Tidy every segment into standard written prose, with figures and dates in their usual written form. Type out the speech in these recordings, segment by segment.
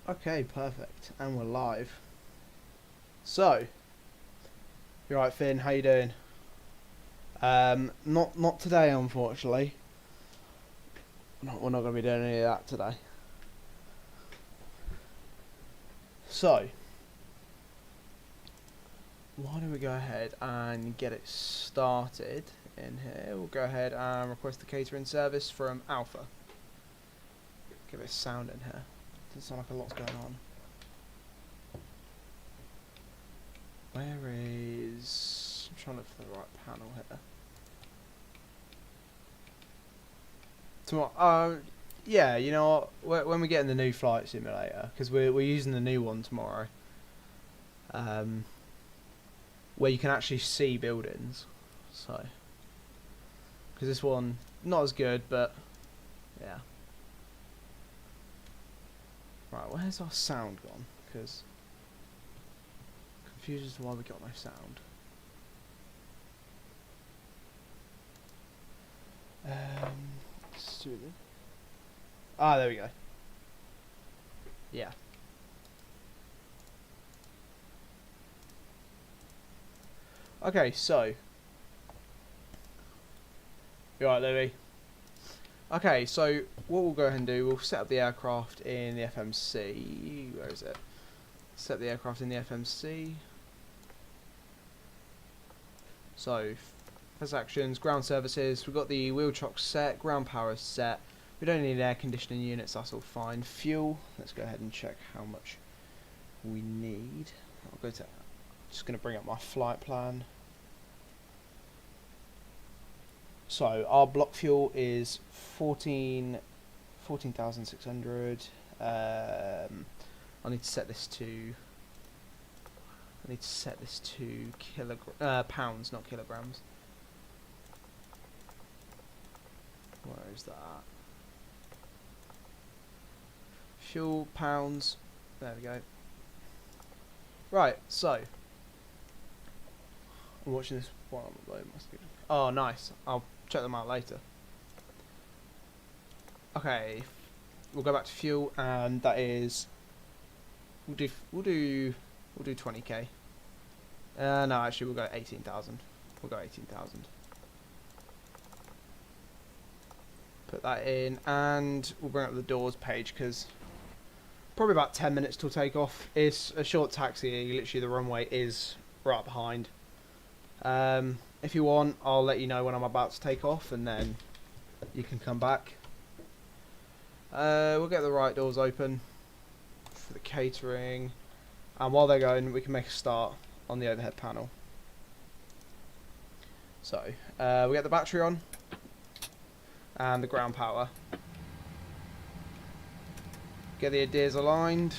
Okay, perfect. And we're live. So, you're right, Finn. How you doing? Not today, unfortunately. We're not going to be doing any of that today. So, why don't we go ahead and get it started in here? We'll go ahead and request the catering service from Alpha. Give it sound in here. Doesn't sound like a lot's going on. Where is... I'm trying to look for the right panel here. Tomorrow, yeah, you know what? When we get in the new flight simulator, because we're using the new one tomorrow, where you can actually see buildings. So, because this one not as good, but yeah. Right, where's our sound gone? Because confused as to why we got no sound. Stupid. Ah, there we go. Yeah. Okay, so. You alright, Louis? Okay, so what we'll go ahead and do, we'll set up the aircraft in the FMC. Where is it? Set the aircraft in the FMC. So, first actions, ground services. We've got the wheel chock set, ground power is set. We don't need air conditioning units, that's all fine. Fuel, let's go ahead and check how much we need. I'll go to, just going to bring up my flight plan. So our block fuel is 14,600. I need to set this to pounds, not kilograms. Where is that? Fuel pounds. There we go. Right, so I'm watching this while I'm uploading my screen. Oh, nice. I'll check them out later. Okay, we'll go back to fuel, and that is we'll do 20k. No, actually, we'll go 18,000. We'll go 18,000. Put that in, and we'll bring up the doors page because probably about 10 minutes till takeoff. It's a short taxi. Literally, the runway is right behind. If you want, I'll let you know when I'm about to take off, and then you can come back. We'll get the right doors open for the catering, and while they're going, we can make a start on the overhead panel. So, we get the battery on, and the ground power. Get the ideas aligned,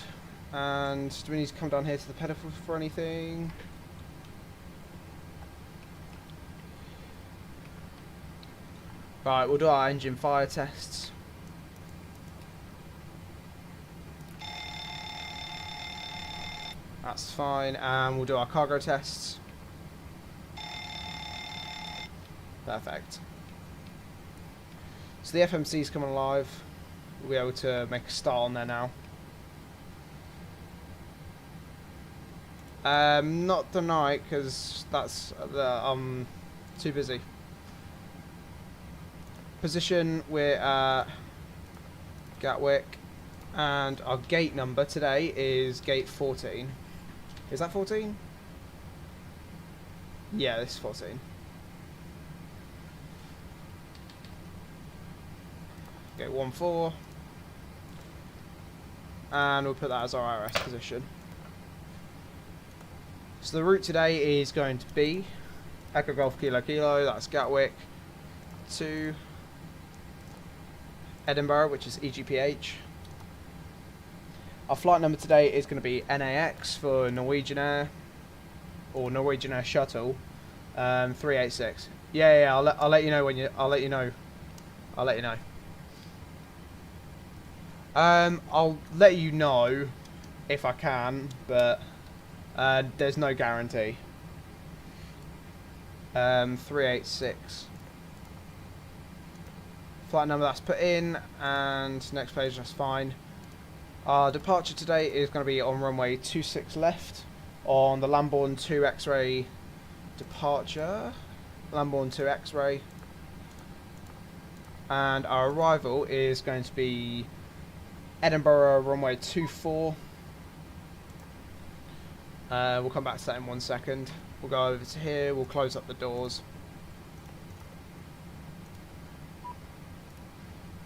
and do we need to come down here to the pedal for anything? Right, we'll do our engine fire tests. That's fine, and we'll do our cargo tests. Perfect. So the FMC's coming alive. We'll be able to make a start on there now. Not tonight, because that's I'm too busy. Position, we're at Gatwick, and our gate number today is gate 14. Is that 14? Yeah, this is 14. Gate 14. And we'll put that as our IRS position. So the route today is going to be Echo Golf Kilo Kilo, that's Gatwick, to Edinburgh, which is EGPH. Our flight number today is going to be NAX for Norwegian Air, or Norwegian Air Shuttle, 386. Yeah, I'll let you know when you. I'll let you know. I'll let you know. I'll let you know if I can, but there's no guarantee. 386. Flight number that's put in, and next page, that's fine. Our departure today is going to be on runway 26 left on the Lambourne 2 X-ray departure. Lambourne 2 X-ray. And our arrival is going to be Edinburgh runway 24. We'll come back to that in 1 second. We'll go over to here, we'll close up the doors.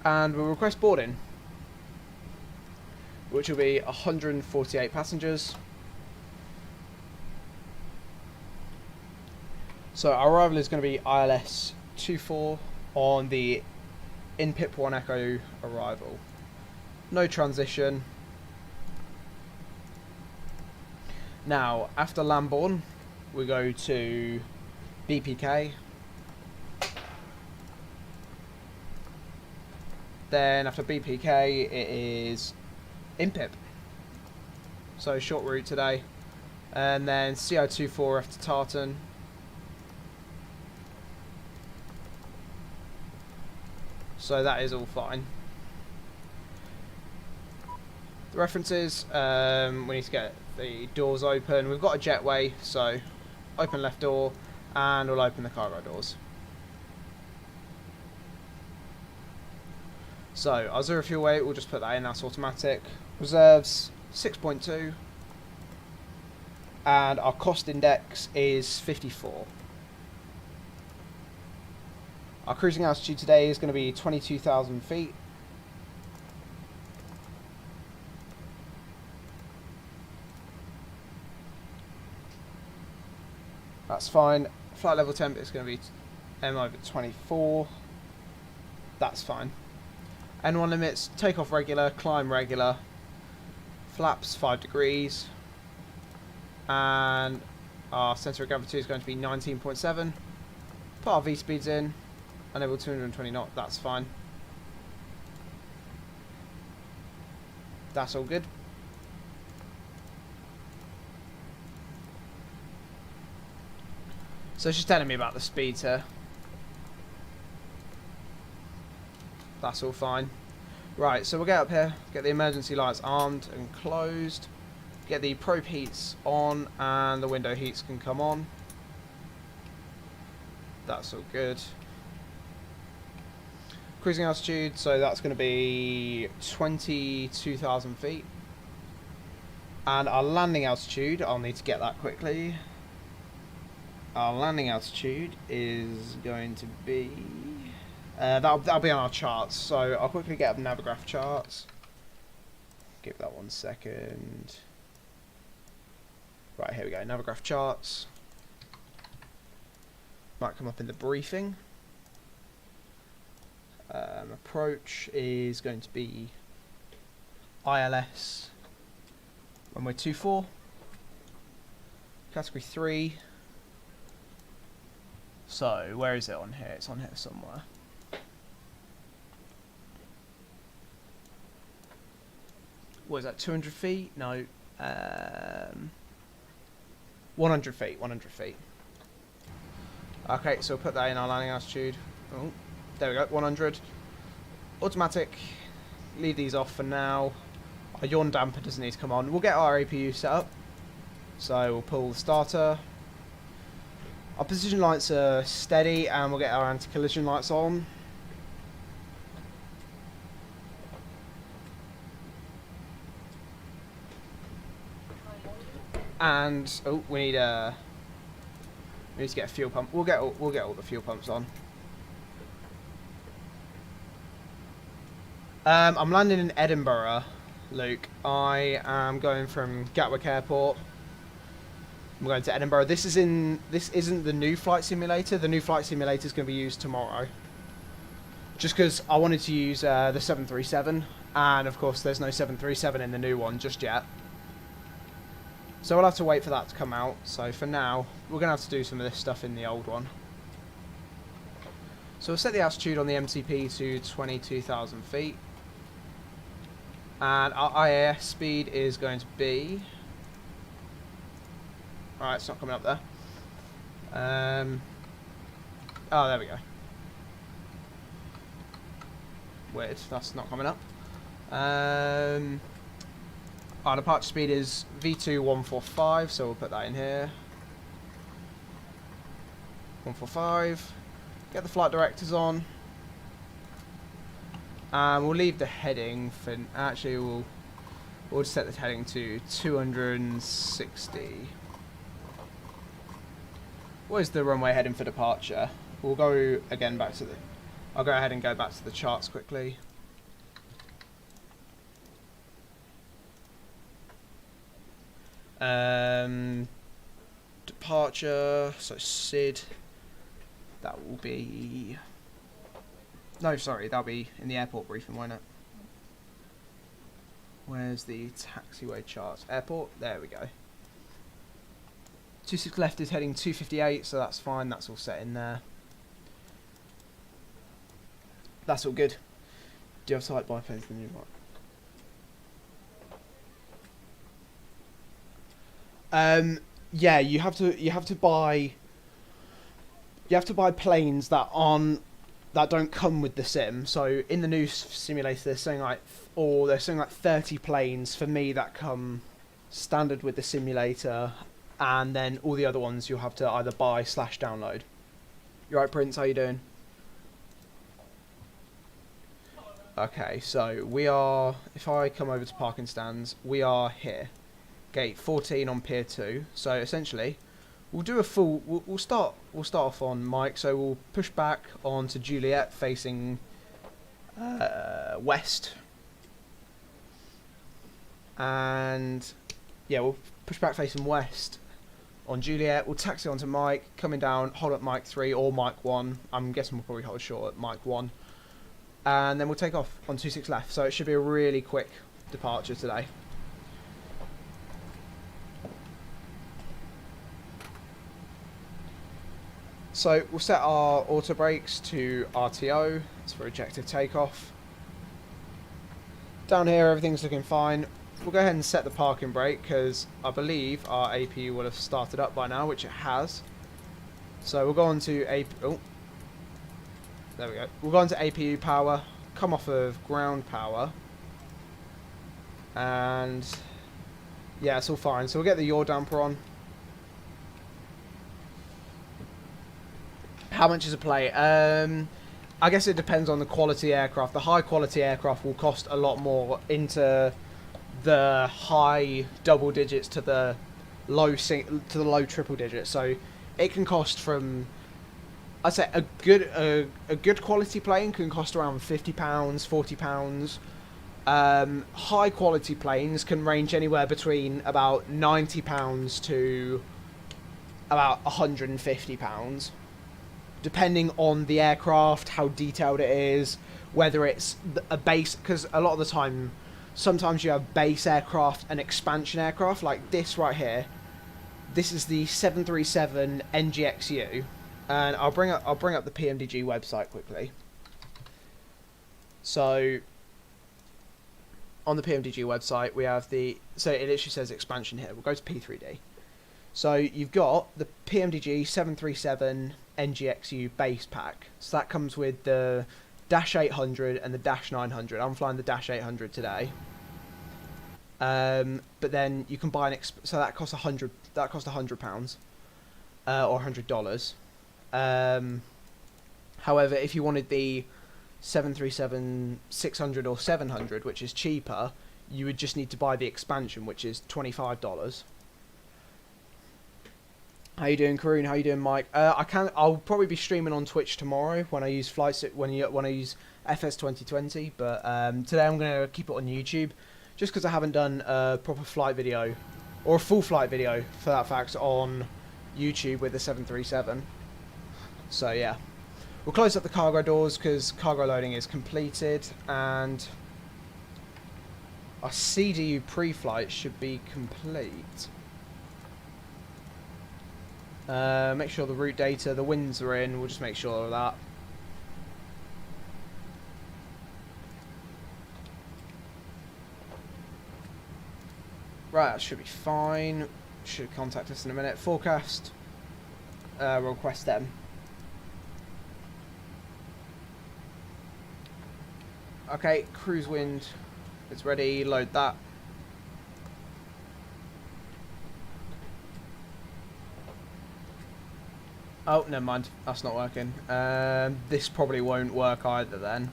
And we'll request boarding, which will be 148 passengers. So our arrival is going to be ILS 24 on the in-pip 1 Echo arrival. No transition. Now, after Lambourne, we go to BPK. Then after BPK, it is in-pip. So short route today. And then CO24 after Tartan. So that is all fine. The references, we need to get the doors open. We've got a jetway, so open left door and we'll open the cargo doors. So our zero fuel weight, we'll just put that in, that's automatic. Reserves 6.2 and our cost index is 54. Our cruising altitude today is going to be 22,000 feet. That's fine. Flight level temp is going to be M over 24. That's fine. N1 limits, takeoff regular, climb regular. Flaps 5 degrees. And our centre of gravity is going to be 19.7. Put our V speeds in. Enable 220 knot, that's fine. That's all good. So it's just telling me about the speeds here. That's all fine. Right, so we'll get up here, get the emergency lights armed and closed, get the probe heats on and the window heats can come on. That's all good. Cruising altitude, so that's going to be 22,000 feet. And our landing altitude, I'll need to get that quickly. Our landing altitude is going to be... that'll be on our charts, so I'll quickly get up Navigraph charts. Give that 1 second. Right, here we go, Navigraph charts. Might come up in the briefing. Approach is going to be ILS runway 24, category 3. So where is it on here? It's on here somewhere. What is that, 200 feet? No, 100 feet, 100 feet. Okay, so we'll put that in our landing altitude. Oh, there we go, 100. Automatic, leave these off for now. Our yawn damper doesn't need to come on. We'll get our APU set up. So we'll pull the starter. Our position lights are steady and we'll get our anti-collision lights on. And oh, we need to get a fuel pump. We'll get all the fuel pumps on. I'm landing in Edinburgh, Luke. I am going from Gatwick Airport. I'm going to Edinburgh. This isn't the new flight simulator. The new flight simulator is going to be used tomorrow. Just because I wanted to use the 737, and of course there's no 737 in the new one just yet. So we'll have to wait for that to come out. So for now, we're going to have to do some of this stuff in the old one. So we'll set the altitude on the MCP to 22,000 feet. And our IAS speed is going to be... Alright, it's not coming up there. Oh, there we go. Weird, that's not coming up. Our departure speed is V2145, so we'll put that in here. 145. Get the flight directors on. And we'll leave the heading for... Actually, we'll just set the heading to 260. What is the runway heading for departure? We'll go again back to the... I'll go ahead and go back to the charts quickly. Departure, so SID, that will be... No, sorry, that'll be in the airport briefing, won't it? Where's the taxiway charts? Airport, there we go. 26 left is heading 258, so that's fine, that's all set in there. That's all good. Do you have sight biplanes in the new one? Yeah, you have to buy planes that don't come with the sim. So in the new simulator, they're saying like 30 planes for me that come standard with the simulator, and then all the other ones you'll have to either buy / download. You right, Prince? How you doing? Okay, so we are. If I come over to parking stands, we are here. Gate 14 on Pier 2. So essentially, we'll do a full... We'll start off on Mike. So we'll push back onto Juliet facing west. And yeah, we'll push back facing west on Juliet. We'll taxi onto Mike, coming down, hold up Mike 3 or Mike 1. I'm guessing we'll probably hold short at Mike 1. And then we'll take off on 26 left. So it should be a really quick departure today. So we'll set our auto brakes to RTO, it's for ejective takeoff. Down here everything's looking fine. We'll go ahead and set the parking brake because I believe our APU will have started up by now, which it has. So we'll go on to there we go. We'll go on to APU power, come off of ground power, and yeah, it's all fine. So we'll get the yaw damper on. How much is a plate? I guess it depends on the quality aircraft. The high quality aircraft will cost a lot more, into the high double digits to the low triple digits. So it can cost from, I'd say a good quality plane can cost around £50, £40. High quality planes can range anywhere between about £90 to about £150. Depending on the aircraft, how detailed it is, whether it's a base, because a lot of the time, sometimes you have base aircraft and expansion aircraft, like this right here. This is the 737 NGXU, and I'll bring up the PMDG website quickly. So on the PMDG website, we have so it literally says expansion here. We'll go to P3D. So you've got the PMDG 737 NGXU base pack. So that comes with the Dash 800 and the Dash 900. I'm flying the Dash 800 today. But then you can buy so that costs £100. That costs £100 or $100. However, if you wanted the 737 600 or 700, which is cheaper, you would just need to buy the expansion, which is $25. How you doing, Karoon? How you doing, Mike? I'll probably be streaming on Twitch tomorrow when I use when I use FS 2020. But today I'm gonna keep it on YouTube, just because I haven't done a proper flight video, or a full flight video for that fact, on YouTube with the 737. So yeah, we'll close up the cargo doors because cargo loading is completed, and our CDU pre-flight should be complete. Make sure the route data, the winds are in, we'll just make sure of that. Right, that should be fine. Should contact us in a minute. Forecast. Request them. Okay, cruise wind. It's ready, load that. Oh, never mind. That's not working. This probably won't work either then.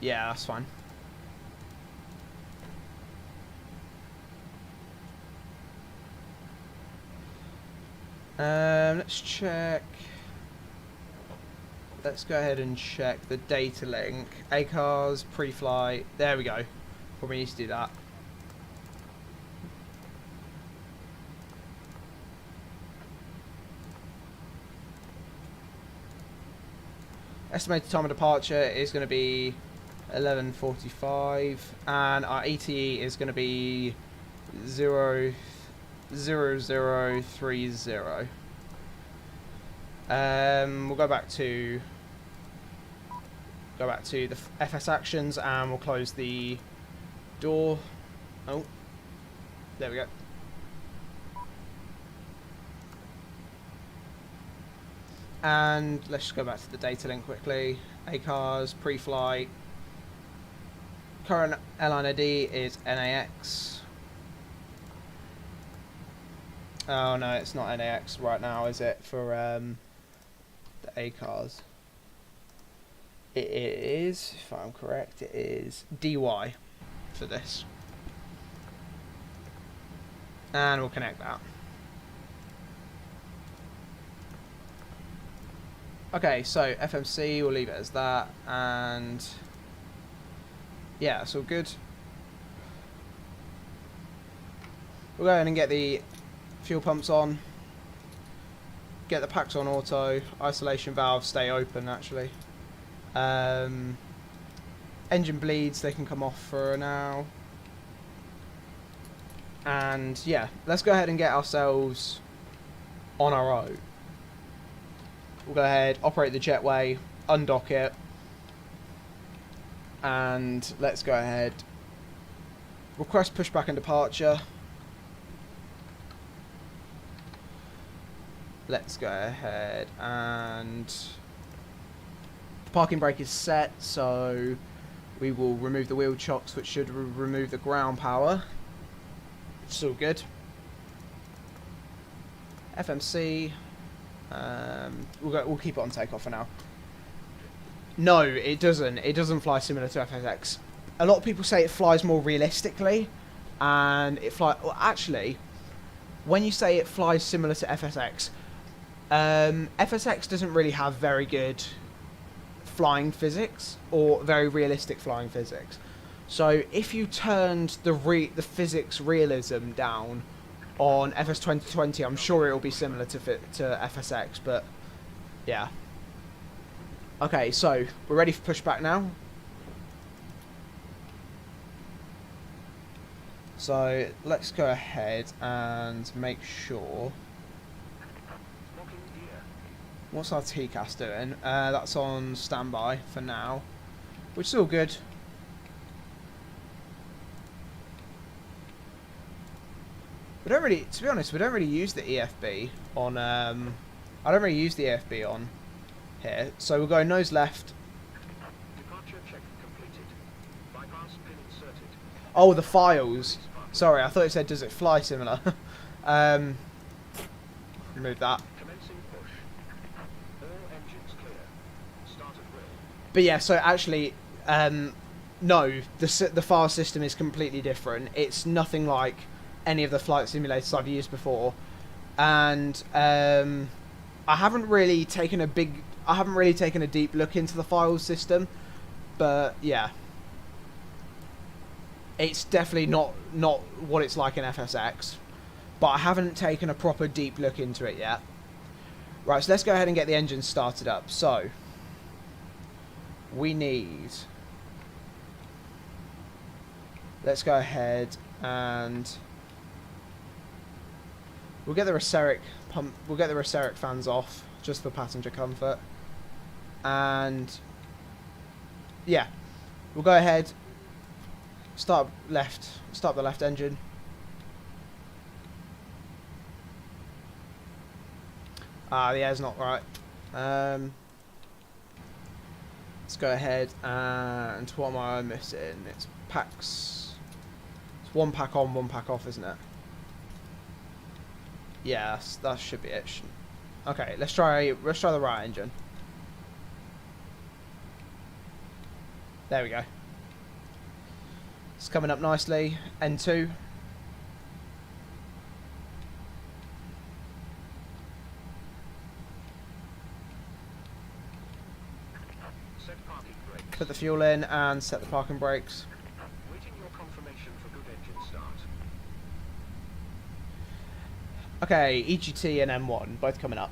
Yeah, that's fine. Let's check. Let's go ahead and check the data link. ACARS, pre-flight. There we go. Probably need to do that. Estimated time of departure is going to be 11:45, and our ETE is going to be 0:0030. We'll go back to the FS actions, and we'll close the door. Oh, there we go. And let's just go back to the data link quickly. ACARS, pre-flight. Current airline ID is NAX. Oh no, it's not NAX right now, is it? For the ACARS. It is, if I'm correct, it is DY for this. And we'll connect that. Okay, so FMC, we'll leave it as that, and yeah, it's all good. We'll go ahead and get the fuel pumps on, get the packs on auto, isolation valves stay open actually. Engine bleeds, they can come off for now. And yeah, let's go ahead and get ourselves on our own. We'll go ahead, operate the jetway, undock it, and let's go ahead, request pushback and departure. Let's go ahead and the parking brake is set, so we will remove the wheel chocks, which should remove the ground power. It's all good. FMC. We'll keep it on takeoff for now. No, it doesn't. It doesn't fly similar to FSX. A lot of people say it flies more realistically, and it fly. Well, actually, when you say it flies similar to FSX, FSX doesn't really have very good flying physics or very realistic flying physics. So if you turned the physics realism down on FS 2020, I'm sure it will be similar to FSX, but yeah. Okay, so we're ready for pushback now. So let's go ahead and make sure. What's our TCAS doing? That's on standby for now, which is all good. We don't really, to be honest, we don't really use the EFB on, I don't really use the EFB on here. So we'll go nose left. Departure check completed. Bypass pin inserted. Oh, the files. Sorry, I thought it said, does it fly similar? Remove that. Commencing push. All engines clear. Start at will. But yeah, so actually, no, the file system is completely different. It's nothing like any of the flight simulators I've used before, and I haven't really taken a deep look into the file system, but yeah, it's definitely not what it's like in FSX, but I haven't taken a proper deep look into it yet. Right, so let's go ahead and get the engine started up. So we need, let's go ahead and we'll get the Receric pump. We'll get the Receric fans off just for passenger comfort, and yeah, we'll go ahead. Start the left engine. Ah, the air's not right. Let's go ahead and what am I missing? It's packs. It's one pack on, one pack off, isn't it? Yeah, that should be it. Okay, let's try the right engine. There we go. It's coming up nicely. N2. Set parking brakes. Put the fuel in and set the parking brakes. Waiting your confirmation for good engine start. Okay, EGT and M1 both coming up.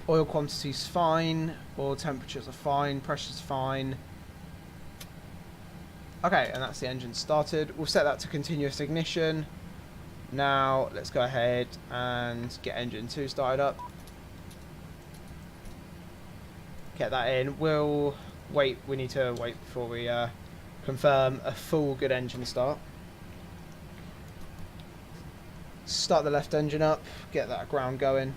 Oil quantity's fine, oil temperatures are fine, pressure's fine. Okay, and that's the engine started. We'll set that to continuous ignition. Now, let's go ahead and get engine 2 started up. Get that in. We need to wait before we confirm a full good engine start. Start the left engine up, get that ground going.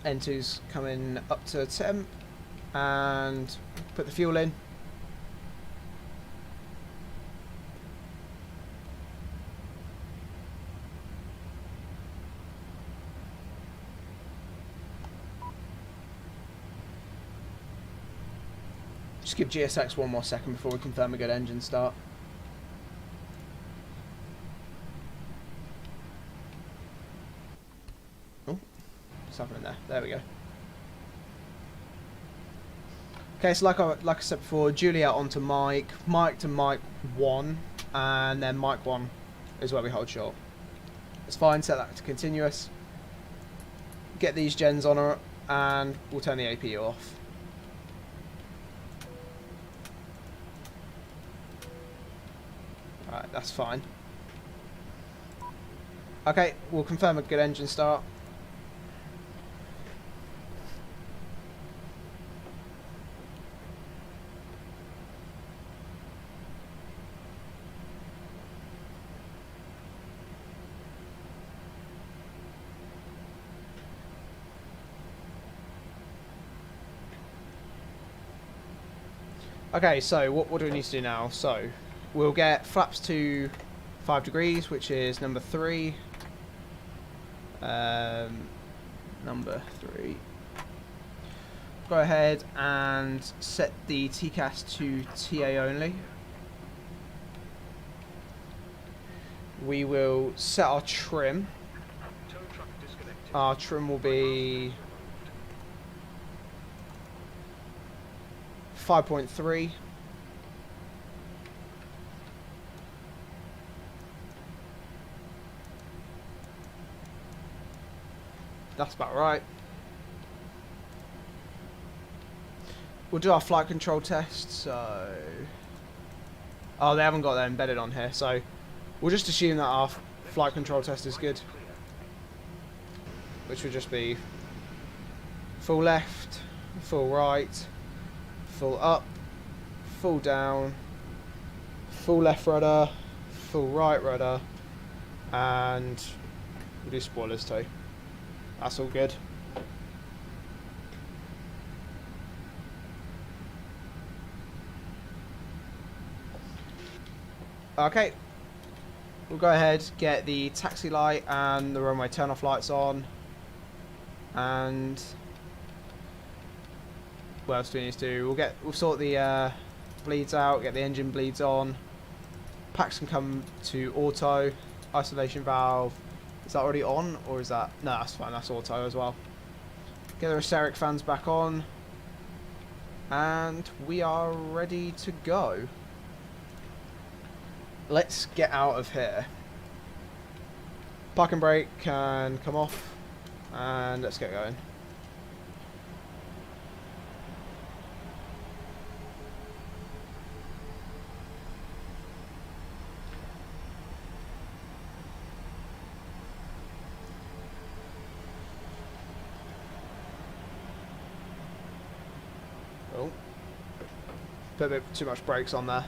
N2's coming up to temp, and put the fuel in. Just give GSX one more second before we confirm a good engine start. Oh, what's happening there? There we go. Okay, so like I said before, Juliet onto Mike, Mike to Mike 1, and then Mike 1 is where we hold short. It's fine, set that to continuous. Get these gens on her, and we'll turn the APU off. Alright, that's fine. Okay, we'll confirm a good engine start. Okay, so what do we need to do now? So, we'll get flaps to 5 degrees, which is number 3. Number 3. Go ahead and set the TCAS to TA only. We will set our trim. Tow truck disconnected. Our trim will be 5.3. That's about right. We'll do our flight control test, so... Oh, they haven't got that embedded on here, so we'll just assume that our flight control test is good. Clear. Which would just be full left, full right, full up, full down, full left rudder, full right rudder, and we'll do spoilers too. That's all good. Okay, we'll go ahead, get the taxi light and the runway turn-off lights on, and what else do we need to do? We'll sort the bleeds out, get the engine bleeds on. Packs can come to auto. Isolation valve, is that already on, or is that... No, that's fine, that's auto as well. Get the Resteric fans back on, and we are ready to go. Let's get out of here. Parking brake can come off, and let's get going. Put a bit too much brakes on there.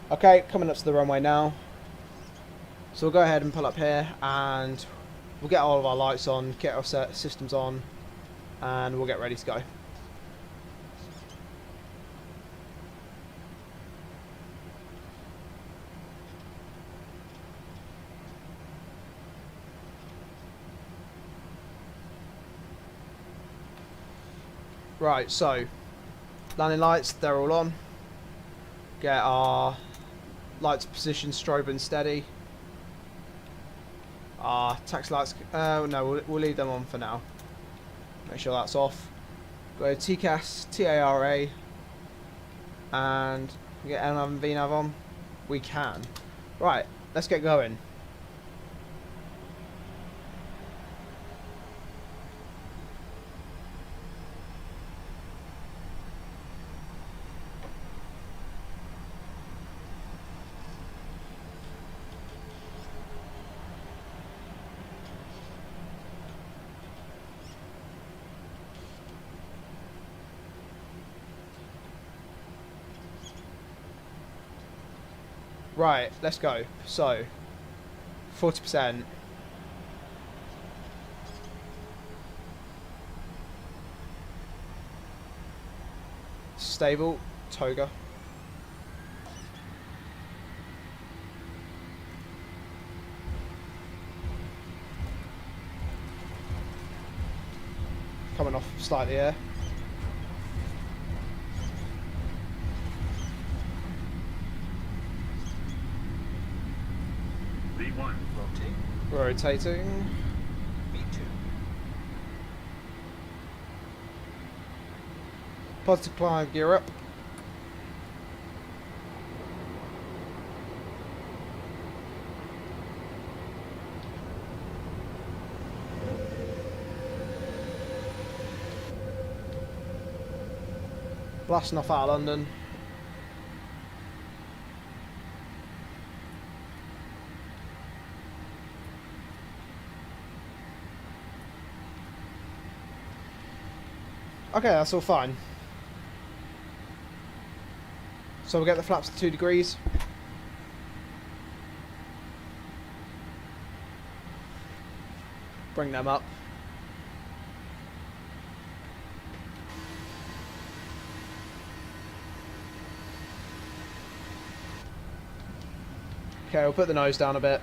Okay, coming up to the runway now. So we'll go ahead and pull up here and we'll get all of our lights on, get our systems on, and we'll get ready to go. Right, so landing lights, they're all on. Get our lights positioned, strobe and steady. Our taxi lights, no, we'll leave them on for now. Make sure that's off. Go to TCAS, TARA, and we get NAV and VNAV on. We can. Right, let's get going. Right, let's go. So, 40%. Stable, toga. Coming off slightly here. V1, rotate. Rotating. V2. Positive climb, gear up. Blasting off out of London. Okay, that's all fine. So we'll get the flaps to 2 degrees. Bring them up. Okay, we'll put the nose down a bit.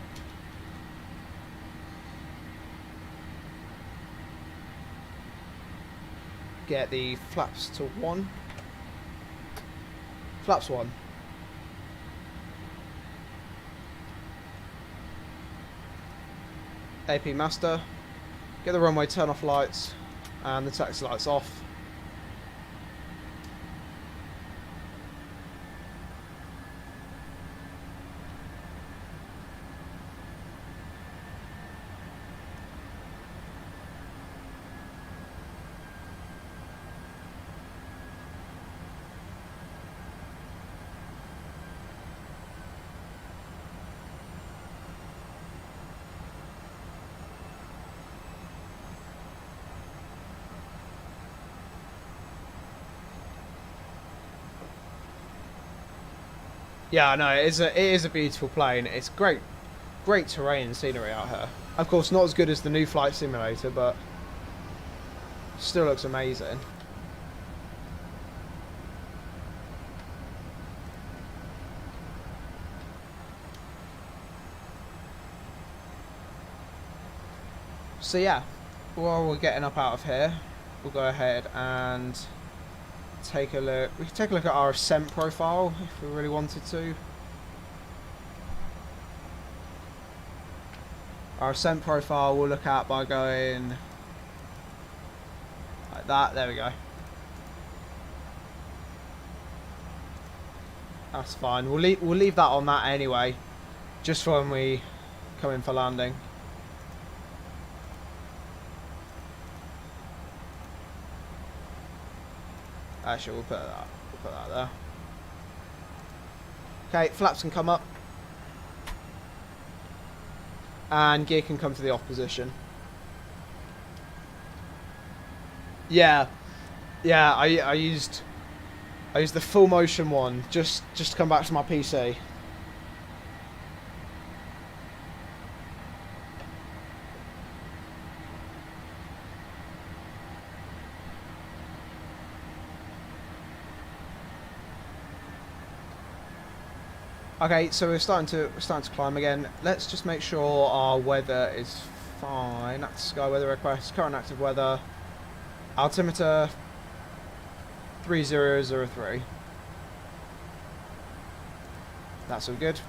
Get the flaps to 1. Flaps 1. AP master. Get the runway turn off lights and the taxi lights off. Yeah, I know, it is a beautiful plane. It's great terrain and scenery out here. Of course, not as good as the new flight simulator, but still looks amazing. So yeah, while we're getting up out of here, we'll go ahead and take a look. We can take a look at our ascent profile if we really wanted to. Our ascent profile we'll look at by going like that. There we go. That's fine. We'll leave that on that anyway, just for when we come in for landing. Actually, we'll put that there. Okay, flaps can come up. And gear can come to the off position. Yeah. Yeah, I used the full motion one just to come back to my PC. Okay, so we're starting to climb again. Let's just make sure our weather is fine. That's sky weather request. Current active weather. Altimeter 3003. That's all good.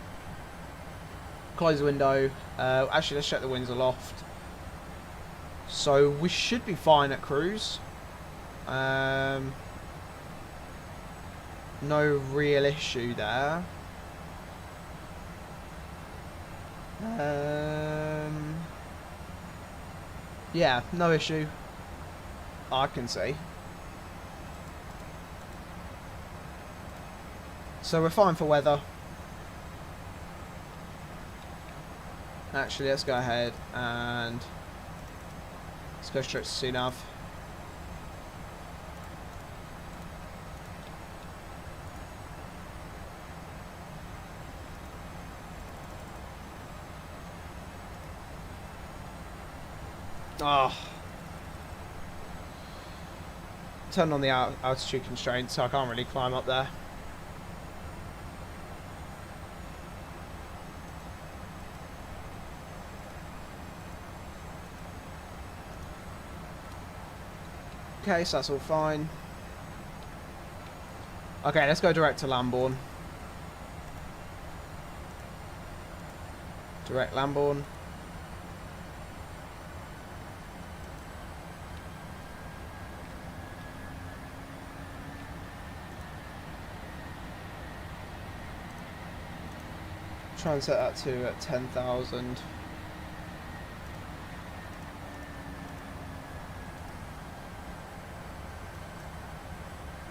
Close the window. Actually, let's check the winds aloft. So we should be fine at cruise. No real issue there. Yeah, no issue. I can see. So we're fine for weather. Actually, let's go ahead and let's go straight to CNAV. Oh. Turned on the altitude constraint, so I can't really climb up there. Okay, so that's all fine. Okay, let's go direct to Lambourne. Direct Lambourne. Try and set that to 10,000.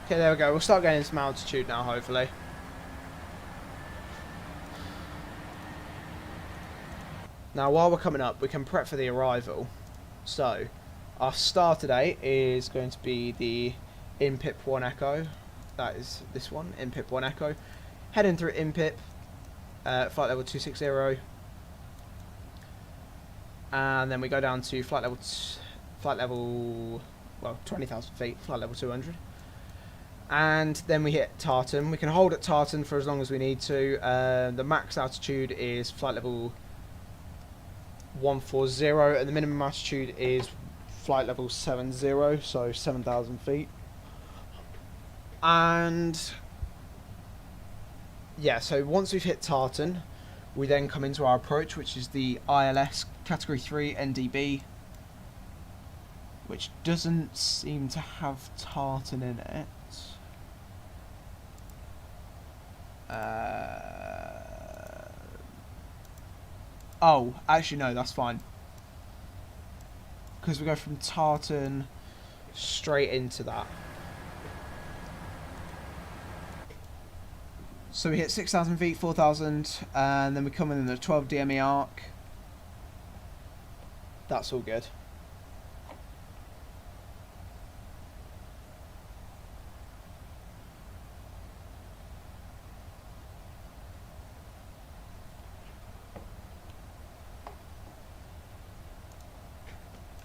Okay, there we go. We'll start getting some altitude now, hopefully. Now, while we're coming up, we can prep for the arrival. So, our starter date is going to be the INPIP 1 Echo. That is this one, INPIP 1 Echo. Heading through INPIP, flight level 260. And then we go down to flight level, well, 20,000 feet, flight level 200. And then we hit Tartan. We can hold at Tartan for as long as we need to. The max altitude is flight level 140, and the minimum altitude is flight level 70, so 7,000 feet. And yeah, so once we've hit Tartan, we then come into our approach, which is the ILS Category 3 NDB, which doesn't seem to have Tartan in it. Oh, actually no, that's fine. Because we go from Tartan straight into that. So we hit 6,000 feet, 4,000, and then we come in the 12 DME arc. That's all good.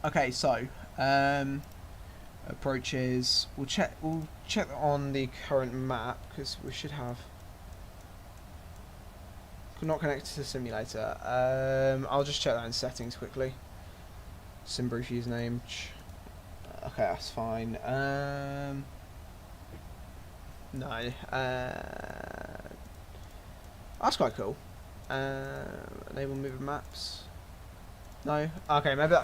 Okay, so approaches. We'll check on the current map because we should have. Not connected to the simulator. I'll just check that in settings quickly. Simbrief username. Okay, that's fine. No. That's quite cool. Enable moving maps. No. Okay, maybe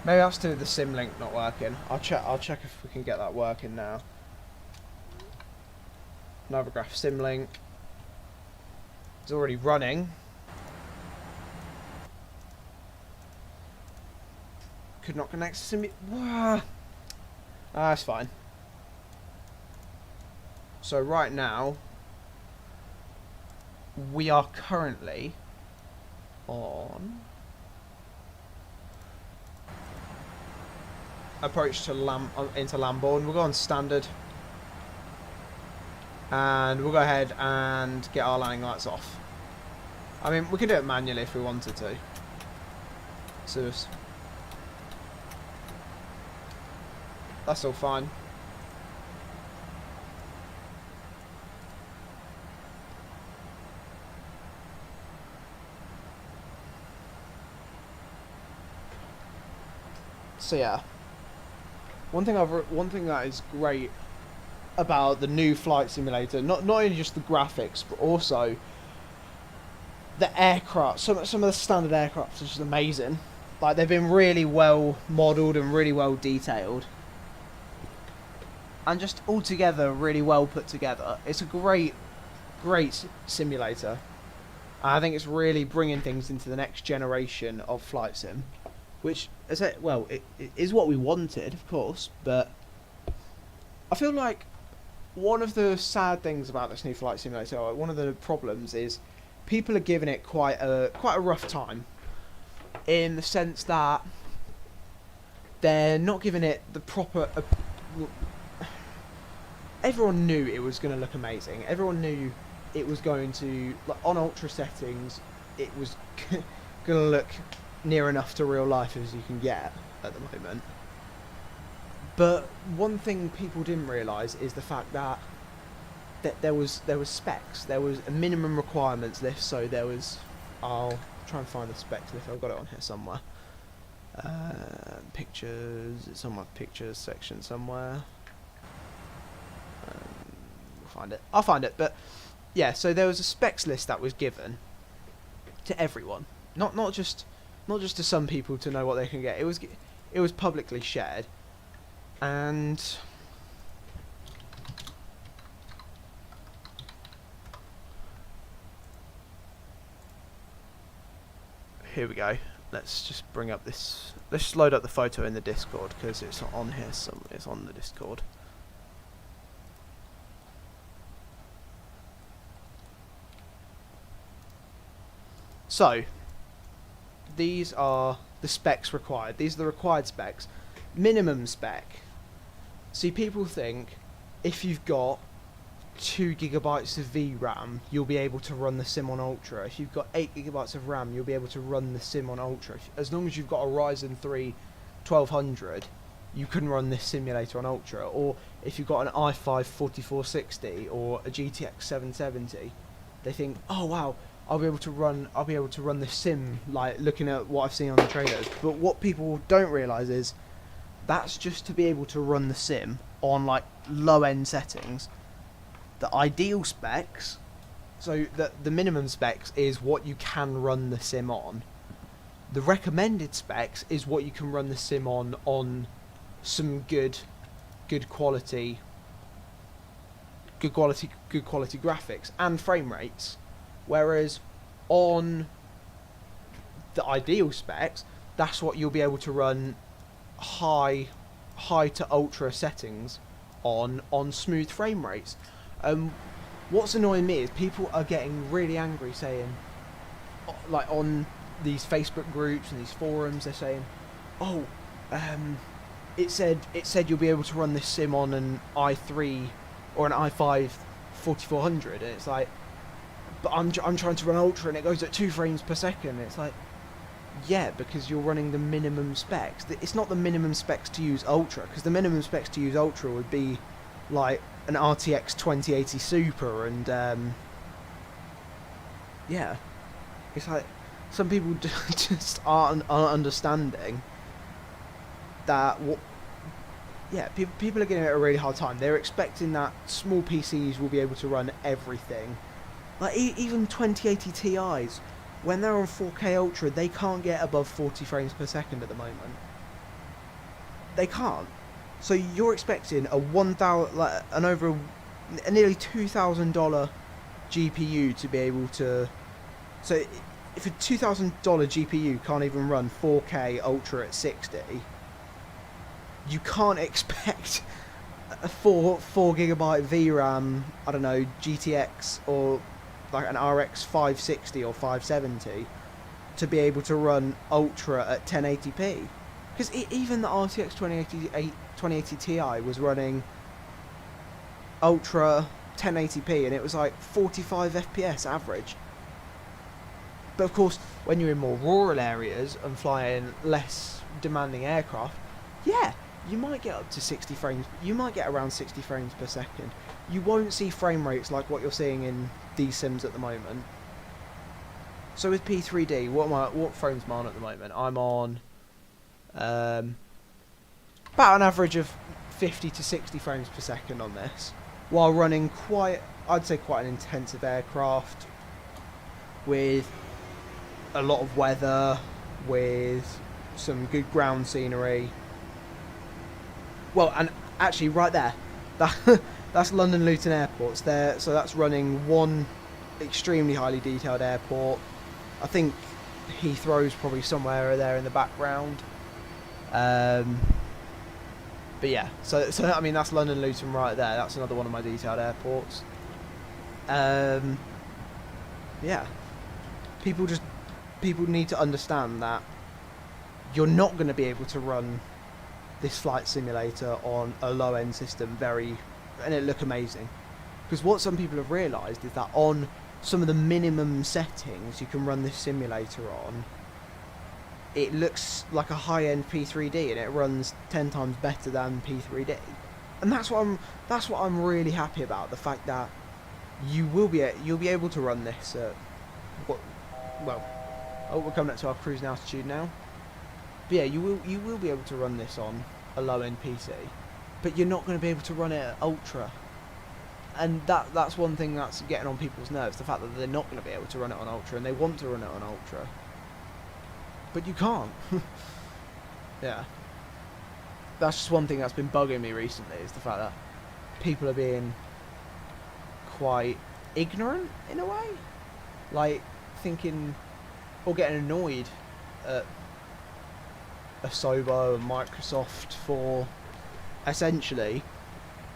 that's to do with the sim link not working. I'll check if we can get that working now. Navigaph sim link. It's already running. Could not connect to sim. That's fine. So right now, we are currently on approach to into Lambourne. We'll go on standard, and we'll go ahead and get our landing lights off. I mean, we could do it manually if we wanted to. So that's all fine. So yeah, one thing that is great about the new flight simulator, not only just the graphics, but also the aircraft. Some of the standard aircraft are just amazing. Like, they've been really well modelled and really well detailed, and just altogether really well put together. It's a great simulator. I think it's really bringing things into the next generation of flight sim, which it is what we wanted, of course. But I feel like one of the sad things about this new flight simulator, or one of the problems, is people are giving it quite a rough time, in the sense that they're not giving it the proper. Everyone knew it was going to look amazing. Everyone knew it was going to, like, on ultra settings, it was going to look near enough to real life as you can get at the moment. But one thing people didn't realise is the fact that there was specs. There was a minimum requirements list. So there was, I'll try and find the specs list. I've got it on here somewhere. Pictures. It's on my pictures section somewhere. We'll find it. I'll find it. But yeah, so there was a specs list that was given to everyone, not just to some people to know what they can get. It was publicly shared, and here we go. Let's just bring up this. Let's load up the photo in the Discord, because it's not on here. It's on the Discord. So, these are the specs required. These are the required specs. Minimum spec. See, people think if you've got 2 gigabytes of VRAM, you'll be able to run the sim on Ultra. If you've got 8 gigabytes of RAM, you'll be able to run the sim on Ultra. As long as you've got a Ryzen 3 1200, you can run this simulator on Ultra. Or if you've got an i5 4460 or a GTX 770, they think, oh wow, I'll be able to run this sim, like, looking at what I've seen on the trailers. But what people don't realise is that's just to be able to run the sim on, like, low end settings. The ideal specs, so the minimum specs is what you can run the sim on. The recommended specs is what you can run the sim on some good quality graphics and frame rates. Whereas on the ideal specs, that's what you'll be able to run high to ultra settings on smooth frame rates. What's annoying me is people are getting really angry, saying, like, on these Facebook groups and these forums, they're saying, oh, it said you'll be able to run this sim on an i3 or an i5 4400, and it's like, but I'm trying to run Ultra and it goes at 2 frames per second. It's like, yeah, because you're running the minimum specs. It's not the minimum specs to use Ultra, because the minimum specs to use Ultra would be like an RTX 2080 Super, and yeah, it's like some people just aren't understanding that. Yeah, people are giving it a really hard time. They're expecting that small PCs will be able to run everything. Like, even 2080 Ti's, when they're on 4K Ultra, they can't get above 40 frames per second at the moment. They can't. So you're expecting a nearly $2,000 GPU to be able to. So if a $2,000 GPU can't even run 4K Ultra at 60, you can't expect a 4 gigabyte VRAM, I don't know, GTX or like an RX 560 or 570 to be able to run Ultra at 1080p. Because even the RTX 2080 Ti was running Ultra 1080p and it was like 45 FPS average. But of course, when you're in more rural areas and flying less demanding aircraft, yeah, you might get up to 60 frames. You might get around 60 frames per second. You won't see frame rates like what you're seeing in these sims at the moment. So with P3D, what frames am I on at the moment? I'm on about an average of 50 to 60 frames per second on this, while running I'd say quite an intensive aircraft with a lot of weather, with some good ground scenery. Well, and actually right there, that's London Luton Airport's there, so that's running one extremely highly detailed airport. I think Heathrow's probably somewhere there in the background. But yeah, so I mean that's London Luton right there. That's another one of my detailed airports. Yeah, people need to understand that you're not going to be able to run this flight simulator on a low end system and it look amazing. Because what some people have realised is that on some of the minimum settings you can run this simulator on, it looks like a high-end P3D and it runs 10 times better than P3D. And that's what I'm really happy about, the fact that you'll be able to run this at we're coming up to our cruising altitude now. But yeah, you will be able to run this on a low-end PC, but you're not going to be able to run it at Ultra. And that's one thing that's getting on people's nerves, the fact that they're not going to be able to run it on Ultra, and they want to run it on Ultra. But you can't. Yeah. That's just one thing that's been bugging me recently, is the fact that people are being quite ignorant, in a way. Like, thinking, or getting annoyed at Asobo and Microsoft for essentially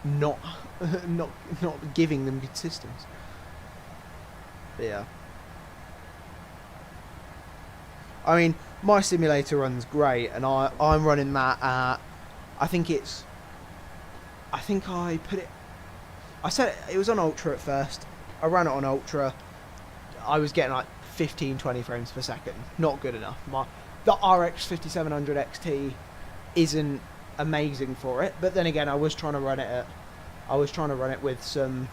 not giving them good systems. But yeah, I mean, my simulator runs great, and I'm running that at, I said it was on Ultra at first. I ran it on Ultra. I was getting like 15-20 frames per second. Not good enough. The RX 5700 XT isn't amazing for it, but then again, I was trying to run it with some,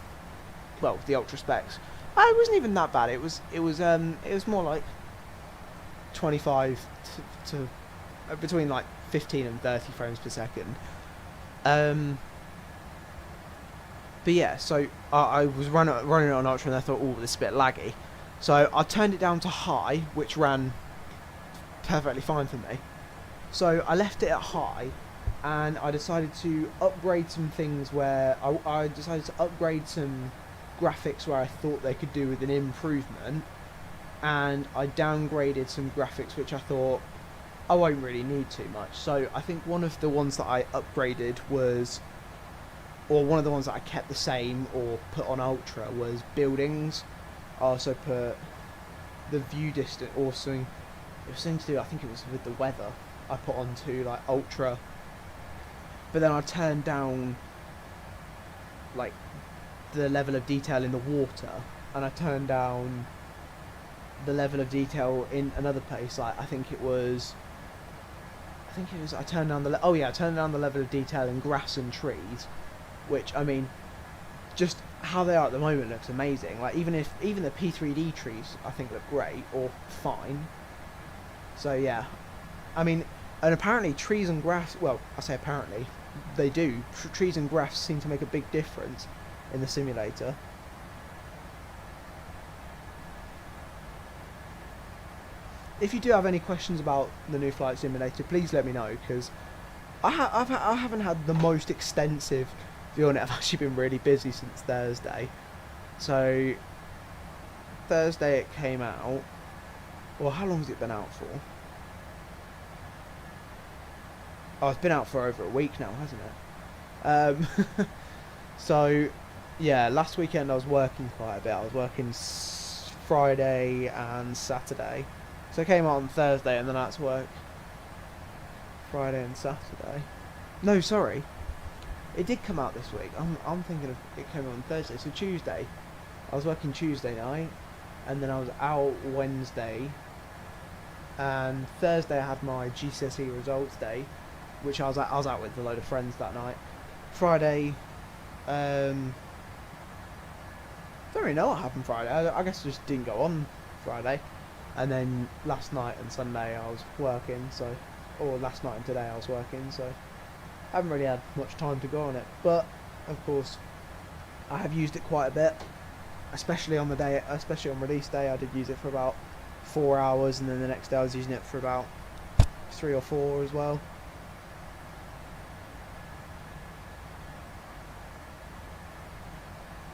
well, the Ultra specs. It wasn't even that bad. It was more like 25 to between like 15 and 30 frames per second. But yeah, so I was running it on Ultra, and I thought, oh, this is a bit laggy. So I turned it down to high, which ran perfectly fine for me. So I left it at high, and I decided to upgrade some things where I decided to upgrade some graphics where I thought they could do with an improvement, and I downgraded some graphics which I thought I won't really need too much. So I think one of the ones that I upgraded was, or one of the ones that I kept the same or put on Ultra, was buildings. I also put the view distance, or something, it was something to do, I think it was with the weather, I put onto like Ultra. But then I turned down like the level of detail in the water, and I turned down the level of detail in another place. Like I turned down the level of detail in grass and trees, which, I mean, just how they are at the moment looks amazing. Like even the P3D trees I think look great or fine. So yeah, I mean, and apparently trees and grass, well, I say apparently, they do. Trees and grass seem to make a big difference in the simulator. If you do have any questions about the new flight simulator, please let me know, because I haven't had the most extensive view on it. I've actually been really busy since Thursday. So Thursday it came out. Well, how long has it been out for? Oh, it's been out for over a week now, hasn't it? So Yeah, last weekend I was working quite a bit. I was working Friday and Saturday. So I came out on Thursday and then I had to work Friday and Saturday. No, sorry. It did come out this week. I'm thinking of it came out on Thursday. So Tuesday, I was working Tuesday night, and then I was out Wednesday. And Thursday I had my GCSE results day, which I was out with a load of friends that night. Friday, don't really know what happened Friday. I guess I just didn't go on Friday. And then last night and Sunday I was working, so, or last night and today I was working, so I haven't really had much time to go on it. But of course, I have used it quite a bit, especially on release day. I did use it for about 4 hours, and then the next day I was using it for about 3 or 4 as well.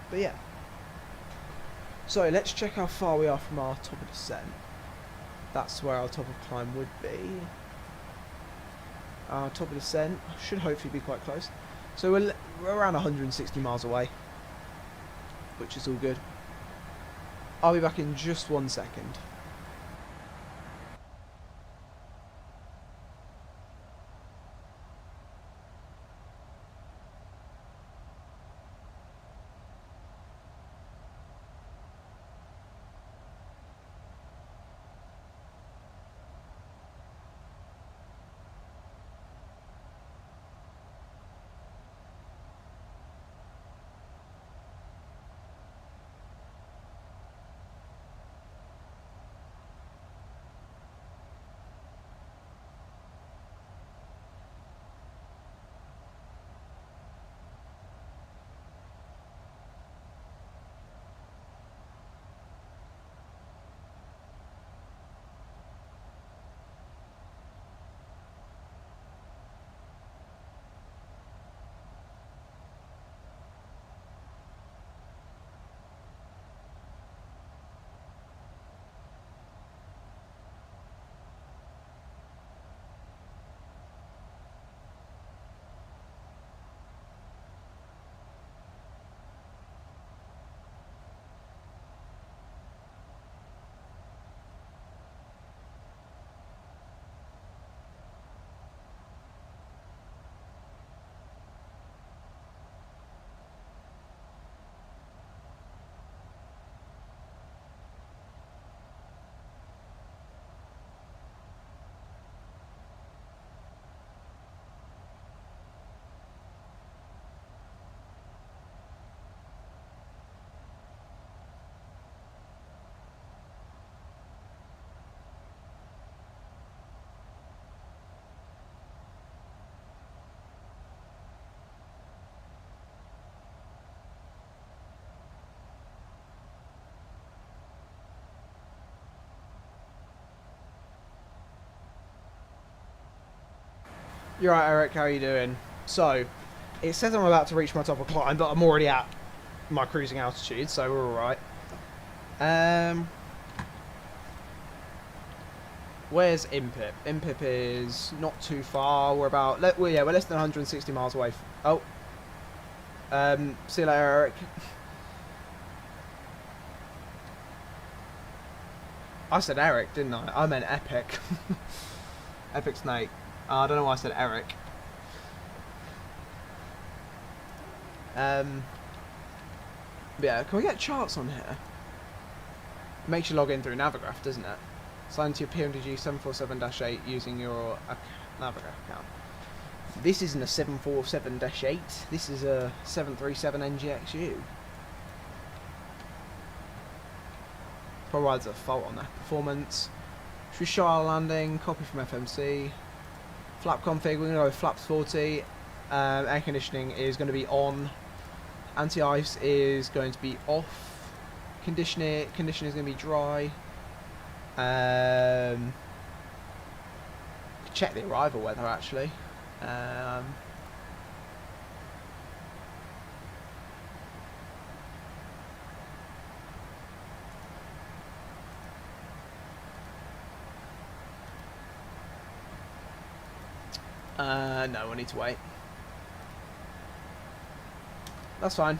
But yeah. So let's check how far we are from our top of descent. That's where our top of climb would be. Our top of descent should hopefully be quite close. So we're around 160 miles away, which is all good. I'll be back in just 1 second. You're right, Eric. How are you doing? So, it says I'm about to reach my top of climb, but I'm already at my cruising altitude, so we're all right. Where's Impip? Impip is not too far. We're less than 160 miles away. See you later, Eric. I said Eric, didn't I? I meant Epic. Epic Snake. I don't know why I said Eric. Yeah, can we get charts on here? It makes you log in through Navigraph, doesn't it? Sign to your PMDG 747-8 using your Navigraph account. This isn't a 747-8. This is a 737 NGXU. Provides a fault on that performance. Should we show our landing? Copy from FMC. Flap config, we're going to go with flaps 40. Air conditioning is going to be on. Anti-ice is going to be off. Conditioning is going to be dry. Check the arrival weather actually. No, we need to wait. That's fine.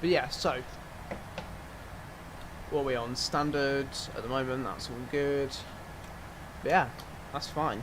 But yeah, so what are we on? Standard at the moment, that's all good. But yeah, that's fine.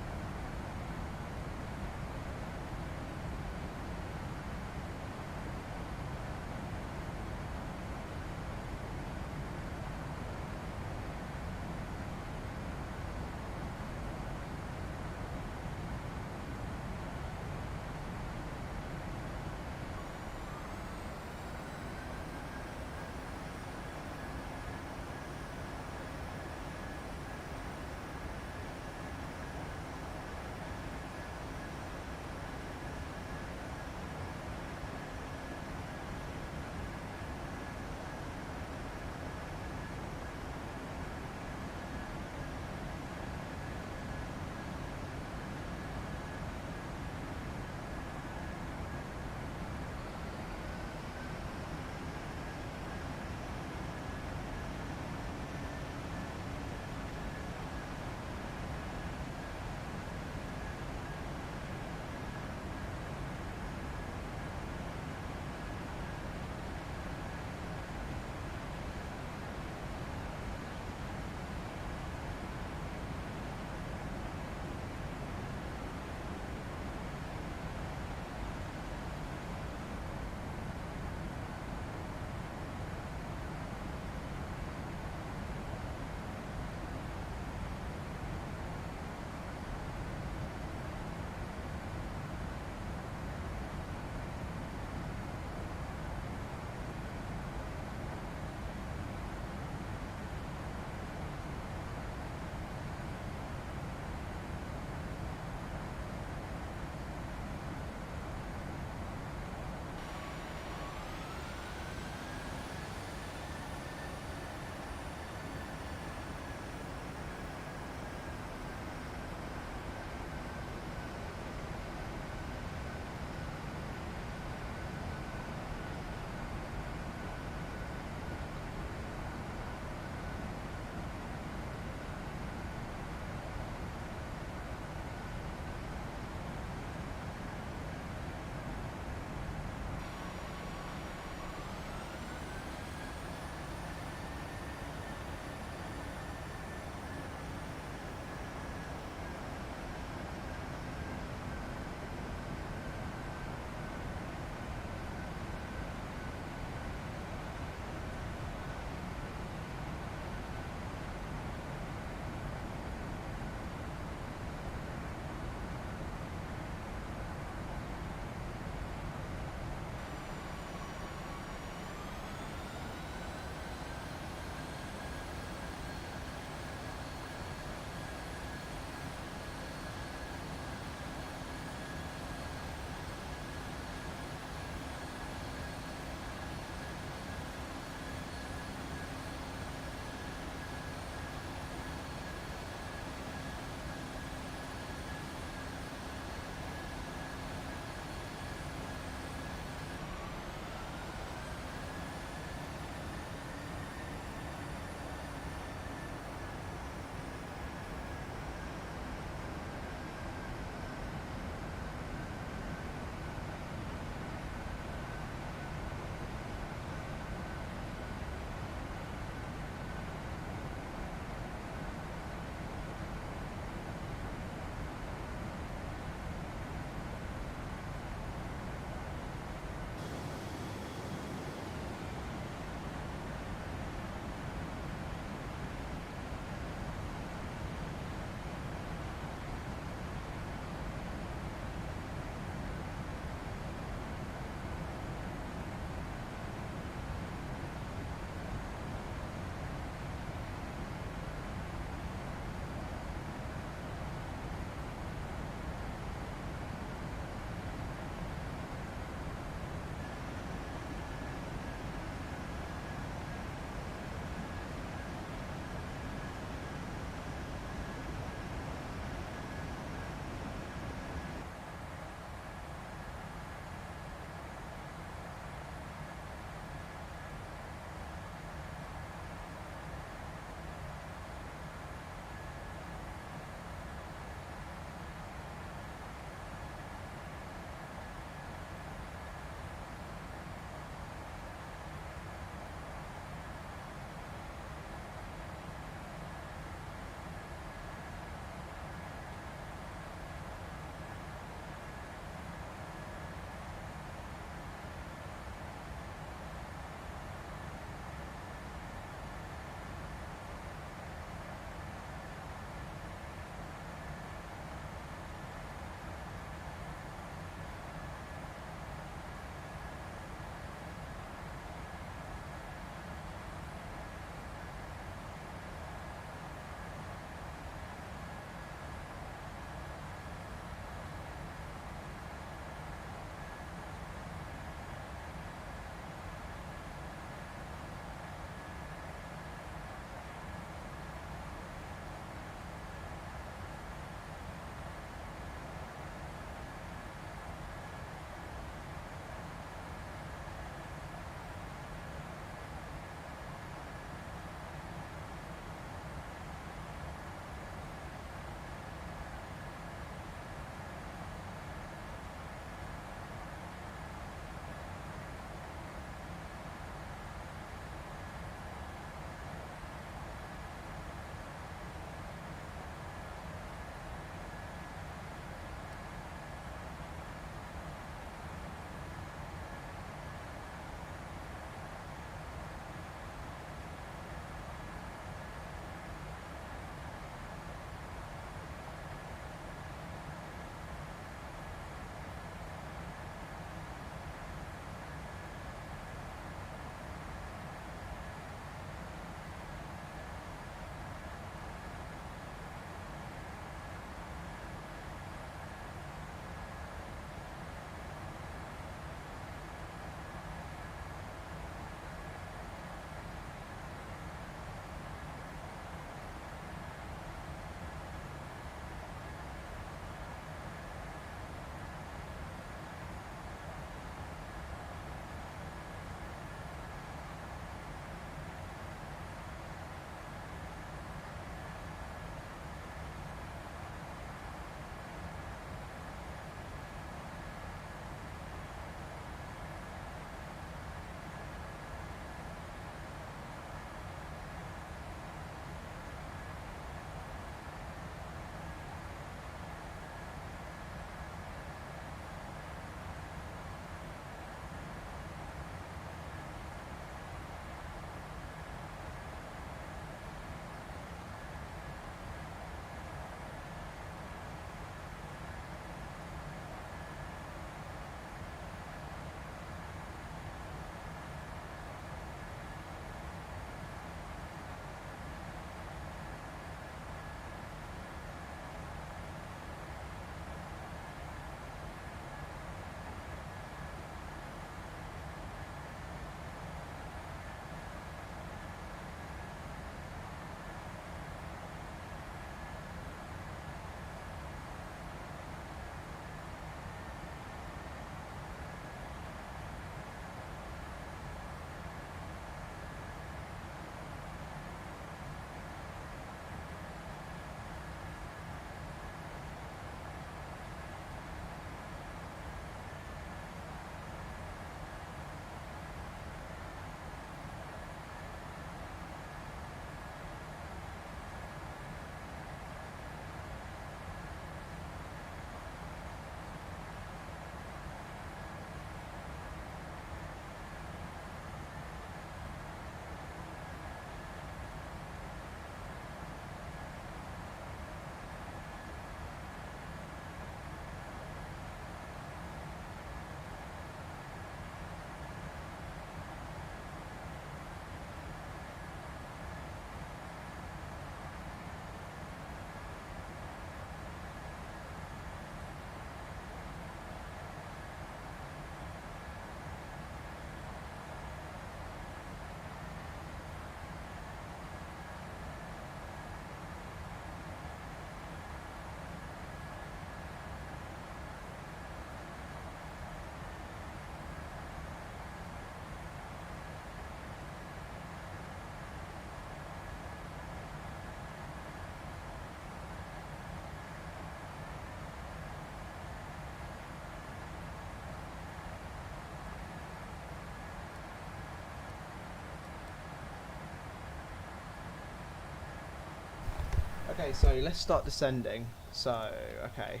Okay, so let's start descending. So, okay.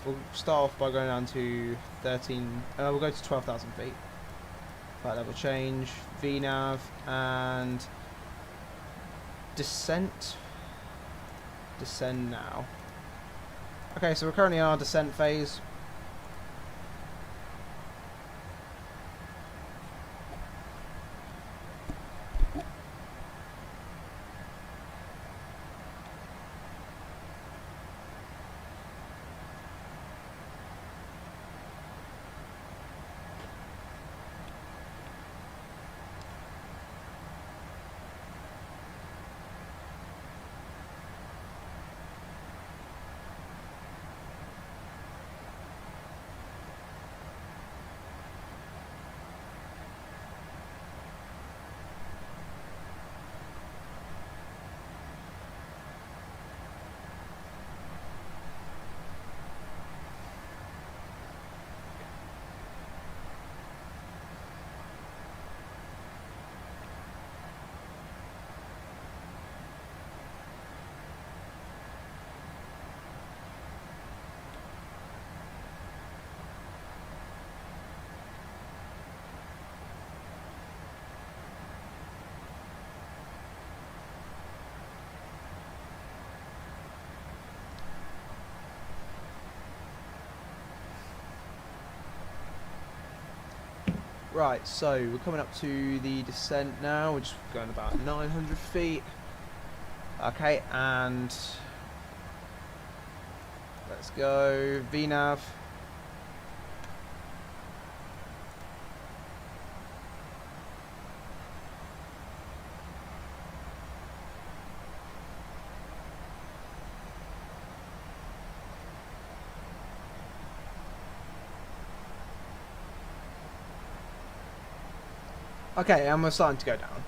We'll start off by going down to 13. We'll go to 12,000 feet. Flight level change, VNav, and descent. Descend now. Okay, so we're currently in our descent phase. Right, so we're coming up to the descent now. We're just going about 900 feet. Okay, and let's go VNav. Okay, and we're starting to go down.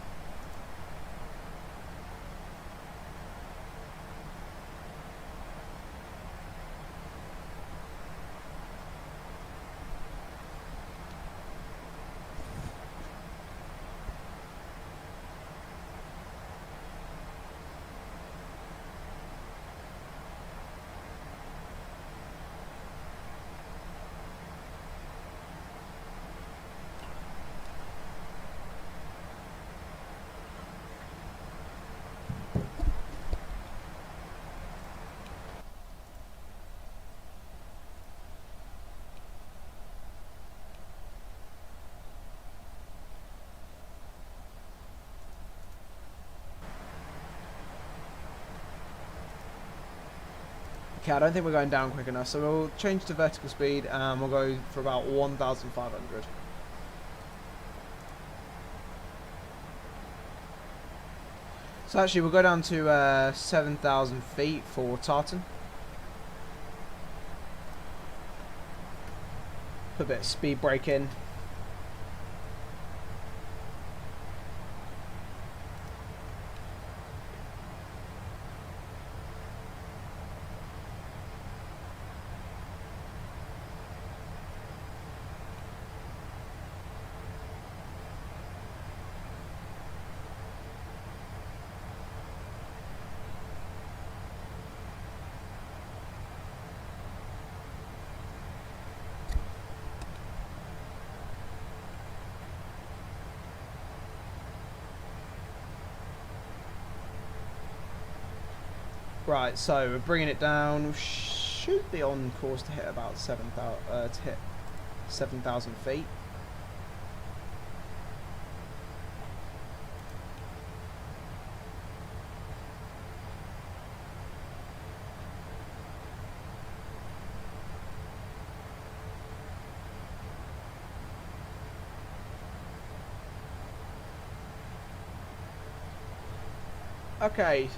Okay, I don't think we're going down quick enough, so we'll change to vertical speed and we'll go for about 1,500. So actually we'll go down to 7,000 feet for tartan. Put a bit of speed brake in. Right, so we're bringing it down. We should be on course to hit about 7,000 feet. Okay.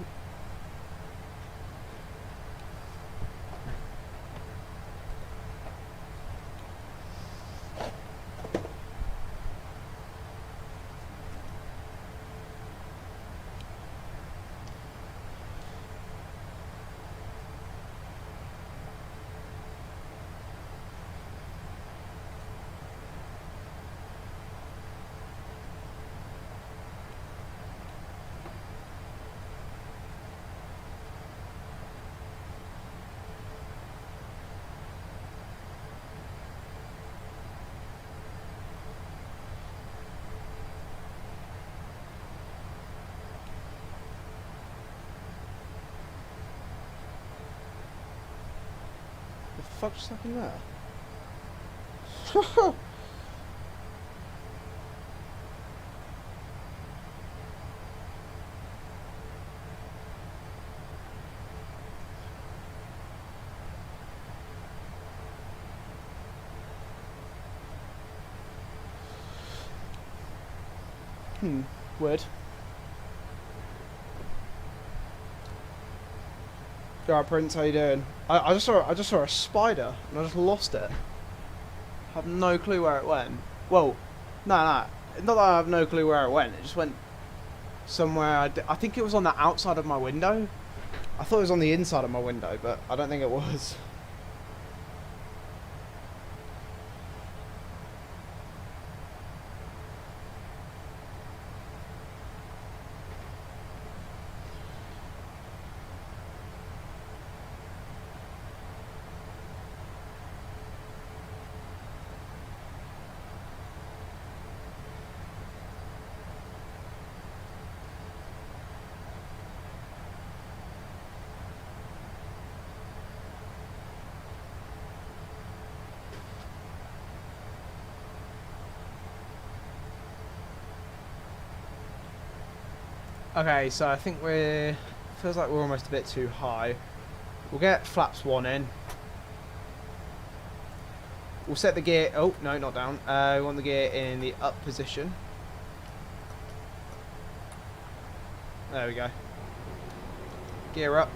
The fuck just happened there? Weird. Alright, Prince, how you doing? I just saw a spider and I just lost it. I have no clue where it went. Well, no, not that I have no clue where it went. It just went somewhere. I think it was on the outside of my window. I thought it was on the inside of my window, but I don't think it was. Okay, so I think feels like we're almost a bit too high. We'll get flaps 1 in. We'll set the gear. Oh no, not down. We want the gear in the up position. There we go. Gear up.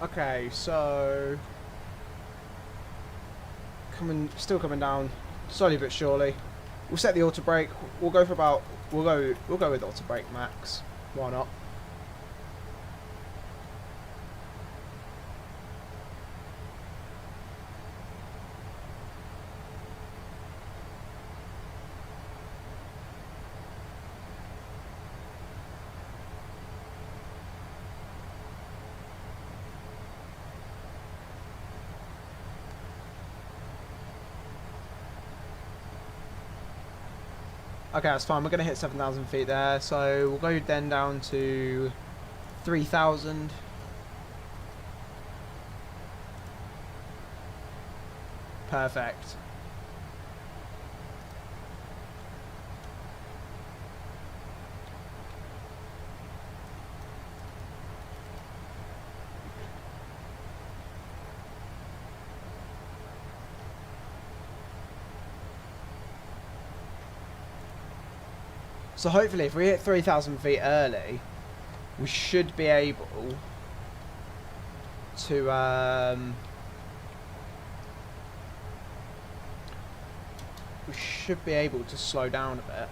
Okay, so still coming down slowly but surely. We'll set the auto brake. We'll go with auto brake max. Why not? Okay, that's fine. We're going to hit 7,000 feet there. So we'll go then down to 3,000. Perfect. So hopefully if we hit 3,000 feet early, we should be able to slow down a bit.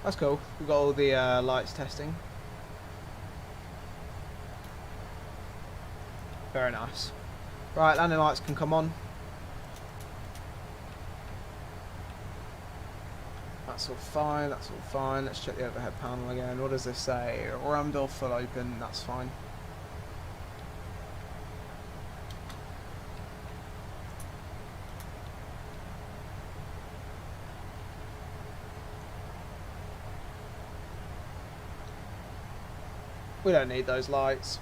That's cool. We've got all the lights testing. Very nice. Right, landing lights can come on. That's all fine, that's all fine. Let's check the overhead panel again. What does this say? Ram door full open, that's fine. We don't need those lights.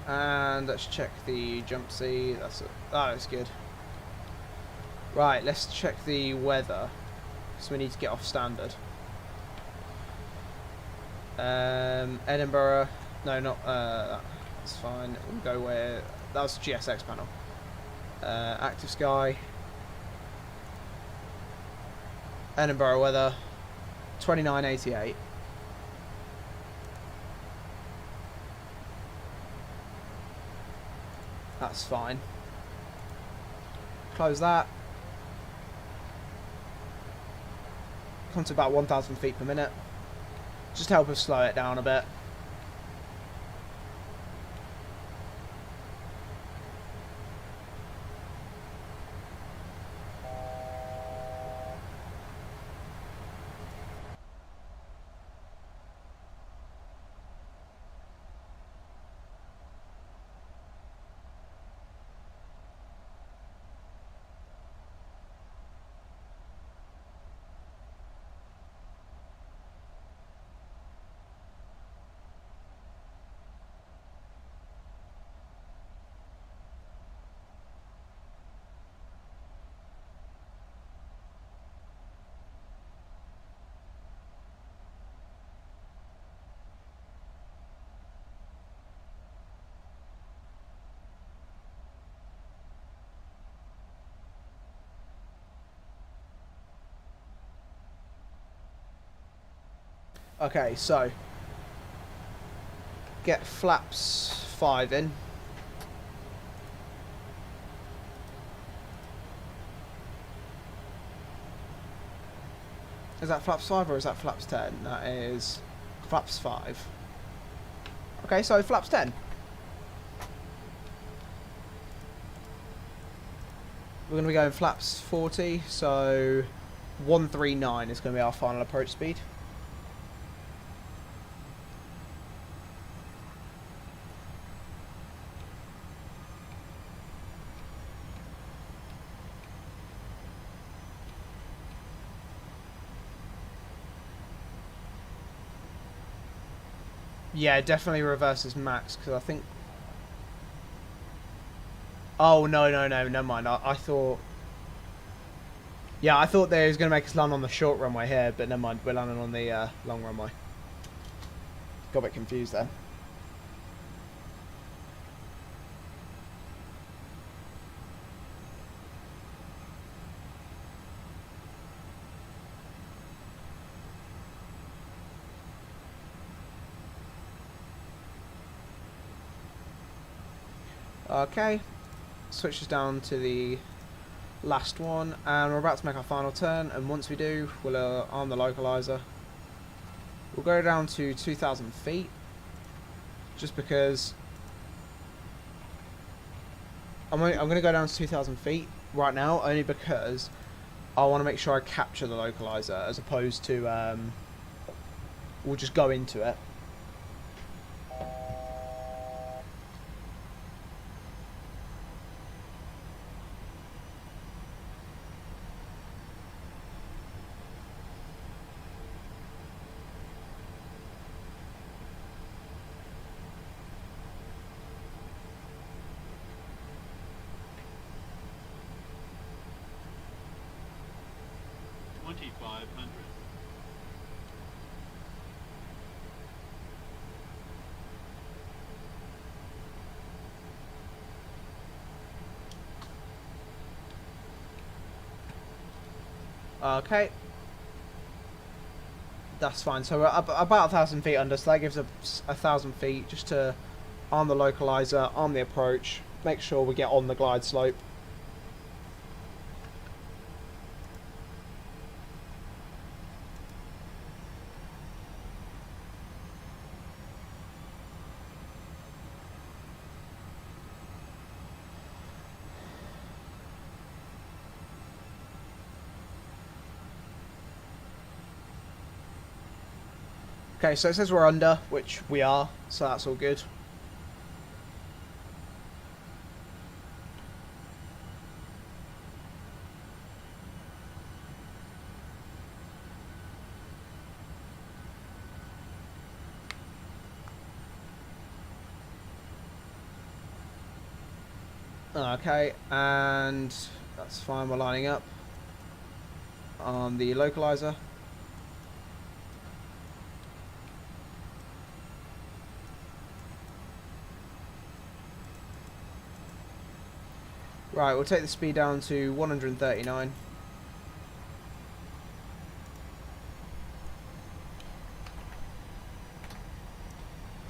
And let's check the jump seat. That is good. Right, let's check the weather. So we need to get off standard. Edinburgh. No, not that's fine. We'll go where that was GSX panel. Active sky. Edinburgh weather, 2988. That's fine. Close that. Come to about 1,000 feet per minute. Just help us slow it down a bit. Okay, so get flaps 5 in. Is that flaps 5 or is that flaps 10? That is flaps 5. Okay, so flaps 10. We're going to be going flaps 40, so 139 is going to be our final approach speed. Yeah, definitely reverses max, because I think... Oh, no, never mind. I thought... Yeah, I thought they was going to make us land on the short runway here, but never mind. We're landing on the long runway. Got a bit confused there. Okay, switches down to the last one, and we're about to make our final turn, and once we do, we'll arm the localizer. We'll go down to 2,000 feet, just because I'm going to go down to 2,000 feet right now, only because I want to make sure I capture the localizer, as opposed to, we'll just go into it. Okay, that's fine. So we're about 1,000 feet under, so that gives us 1,000 feet just to arm the localizer, arm the approach, make sure we get on the glide slope. Okay, so it says we're under, which we are, so that's all good. Okay, and that's fine, we're lining up on the localizer. Right, we'll take the speed down to 139.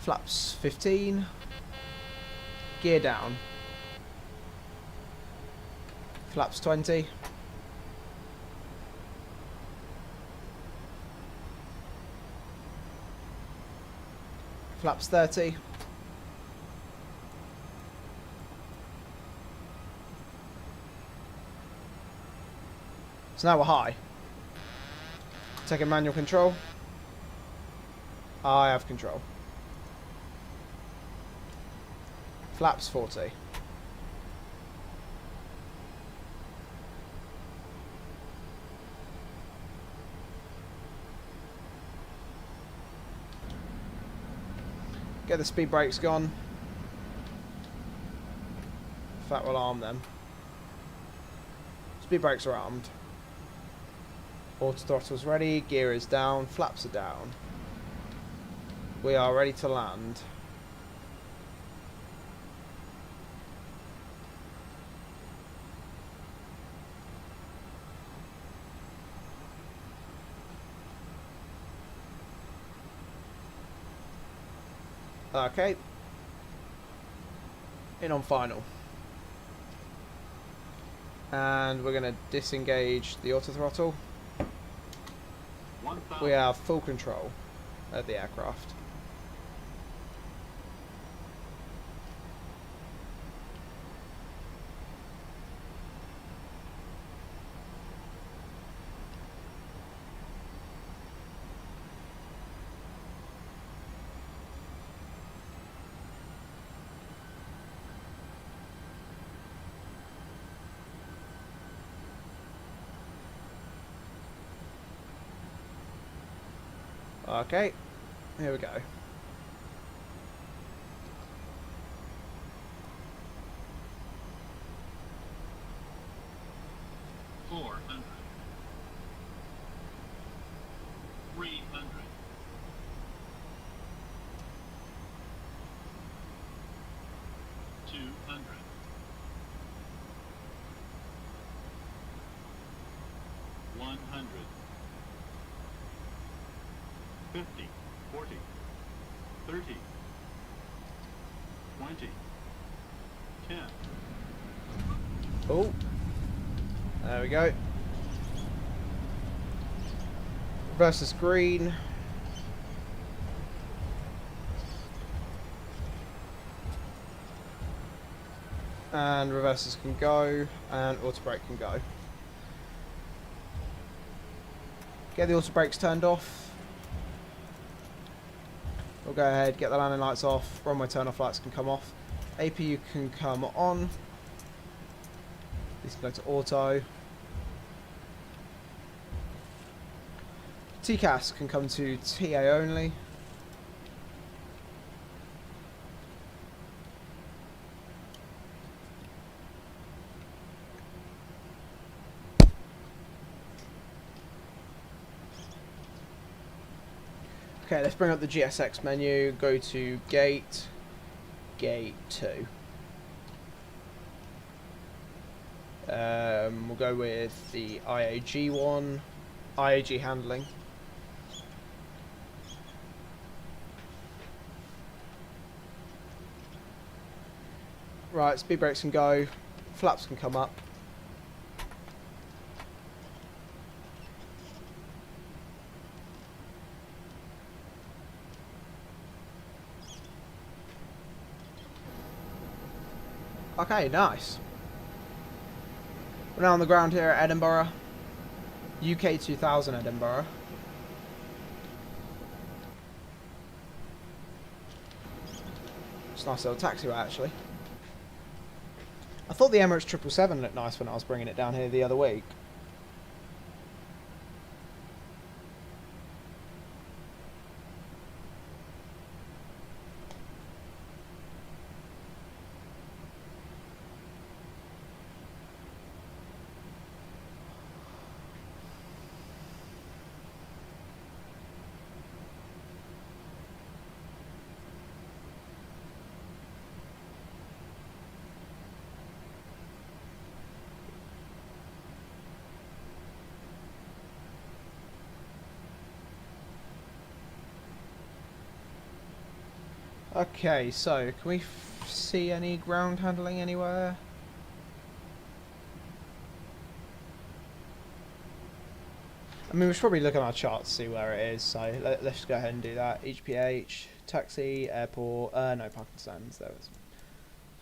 Flaps 15. Gear down. Flaps 20. Flaps 30. So now we're high. Taking manual control. I have control. Flaps 40. Get the speed brakes gone. In fact, we'll arm them. Speed brakes are armed. Auto throttle's ready. Gear is down. Flaps are down. We are ready to land. Okay. In on final. And we're going to disengage the auto throttle. We have full control of the aircraft. Okay, here we go. $400, $300, $200, $100, 50, 40, 30, 20, 10. Oh, there we go. Reverse is green. And reverses can go, and auto brake can go. Get the auto brakes turned off. We'll go ahead, get the landing lights off, runway turn off lights can come off. APU can come on. These can go to auto. TCAS can come to TA only. Okay, let's bring up the GSX menu, go to Gate 2. We'll go with the IAG one, IAG handling. Right, speed brakes can go, flaps can come up. Okay, nice. We're now on the ground here at Edinburgh. UK 2000 Edinburgh. It's a nice little taxiway actually. I thought the Emirates 777 looked nice when I was bringing it down here the other week. Okay, so can we see any ground handling anywhere? I mean, we should probably look at our chart to see where it is, so let's just go ahead and do that. EGPH, taxi, airport, no parking stands, that was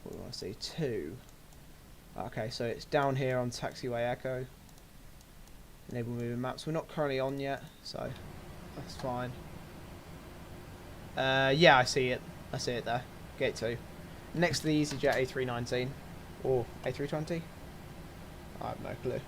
what we want to see. 2. Okay, so it's down here on taxiway Echo. Enable moving maps. We're not currently on yet, so that's fine. Yeah, I see it. I see it there. Gate 2. Next to the EasyJet A319 or A320. I have no clue.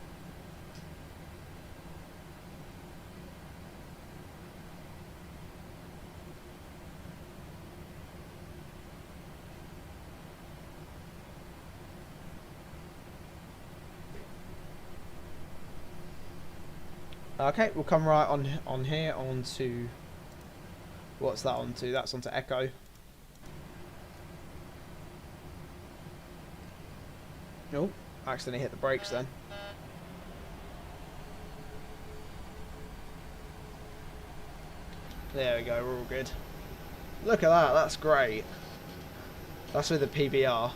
Okay, we'll come right on here onto. What's that onto? That's onto Echo. Nope, accidentally hit the brakes then. There we go, we're all good. Look at that, that's great. That's with the PBR.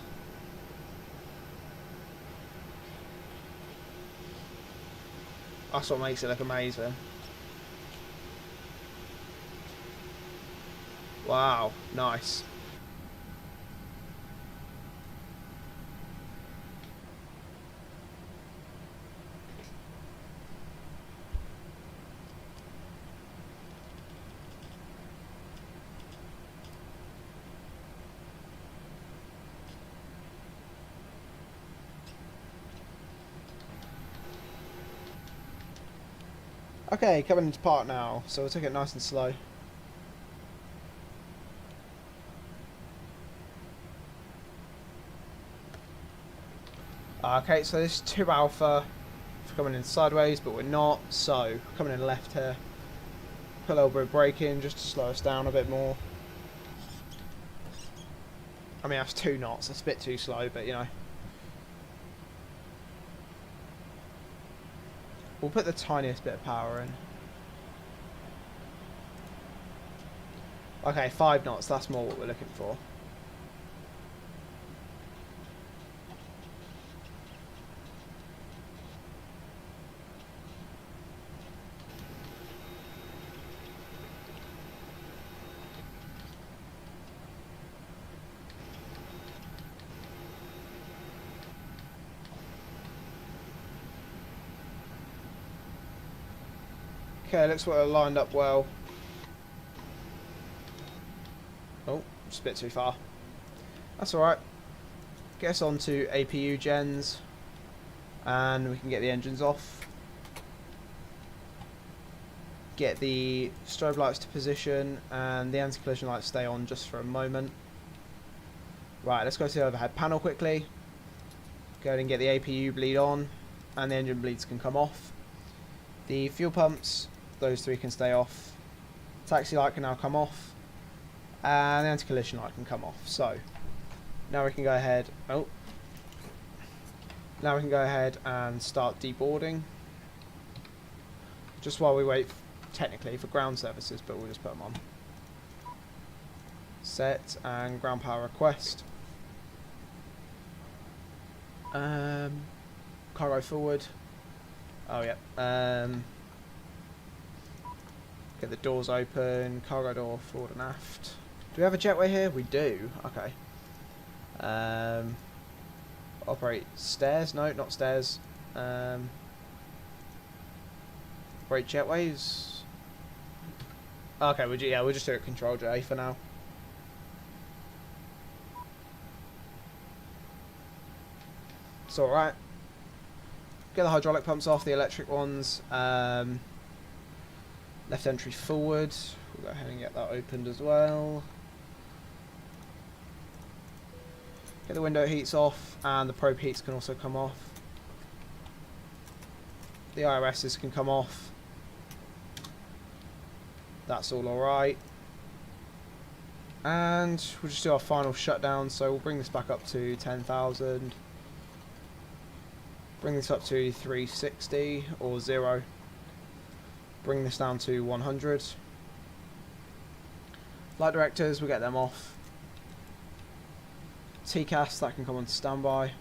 That's what makes it look amazing. Wow, nice. Okay, coming into park now, so we'll take it nice and slow. Okay, so this is 2 Alpha for coming in sideways, but we're not, so coming in left here. Put a little bit of brake in just to slow us down a bit more. I mean, that's 2 knots, that's a bit too slow, but you know. We'll put the tiniest bit of power in. Okay, 5 knots, that's more what we're looking for. Okay, looks like we're lined up well. Oh, just a bit too far. That's alright. Get us onto APU gens and we can get the engines off. Get the strobe lights to position and the anti-collision lights stay on just for a moment. Right, let's go to the overhead panel quickly. Go ahead and get the APU bleed on and the engine bleeds can come off. The fuel pumps, those 3 can stay off. Taxi light can now come off. And the anti-collision light can come off. So now we can go ahead. Oh, now we can go ahead and start deboarding. Just while we wait, technically, for ground services, but we'll just put them on. Set and ground power request. Cargo forward. Oh yeah. Get the doors open. Cargo door forward and aft. Do we have a jetway here? We do. Okay. Operate stairs? No, not stairs. Operate jetways. Okay, we'll just do it Control J for now. It's alright. Get the hydraulic pumps off, the electric ones. Left entry forward. We'll go ahead and get that opened as well. Get the window heats off, and the probe heats can also come off. The IRSs can come off. That's all alright. And we'll just do our final shutdown, so we'll bring this back up to 10,000. Bring this up to 360 or 0. Bring this down to 100. Light directors, we'll get them off. TCAS, that can come on standby.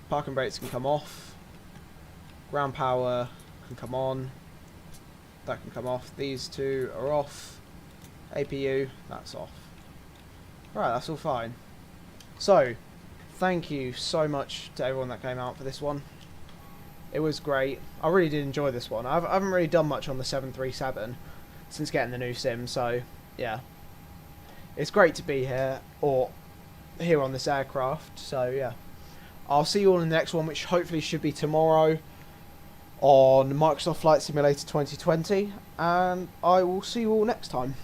Parking brakes can come off. Ground power can come on. That can come off. These two are off. APU, that's off. Right, that's all fine. So, thank you so much to everyone that came out for this one. It was great. I really did enjoy this one. I haven't really done much on the 737 since getting the new sim, so yeah. It's great to be here, or here on this aircraft, so yeah. I'll see you all in the next one, which hopefully should be tomorrow on Microsoft Flight Simulator 2020, and I will see you all next time.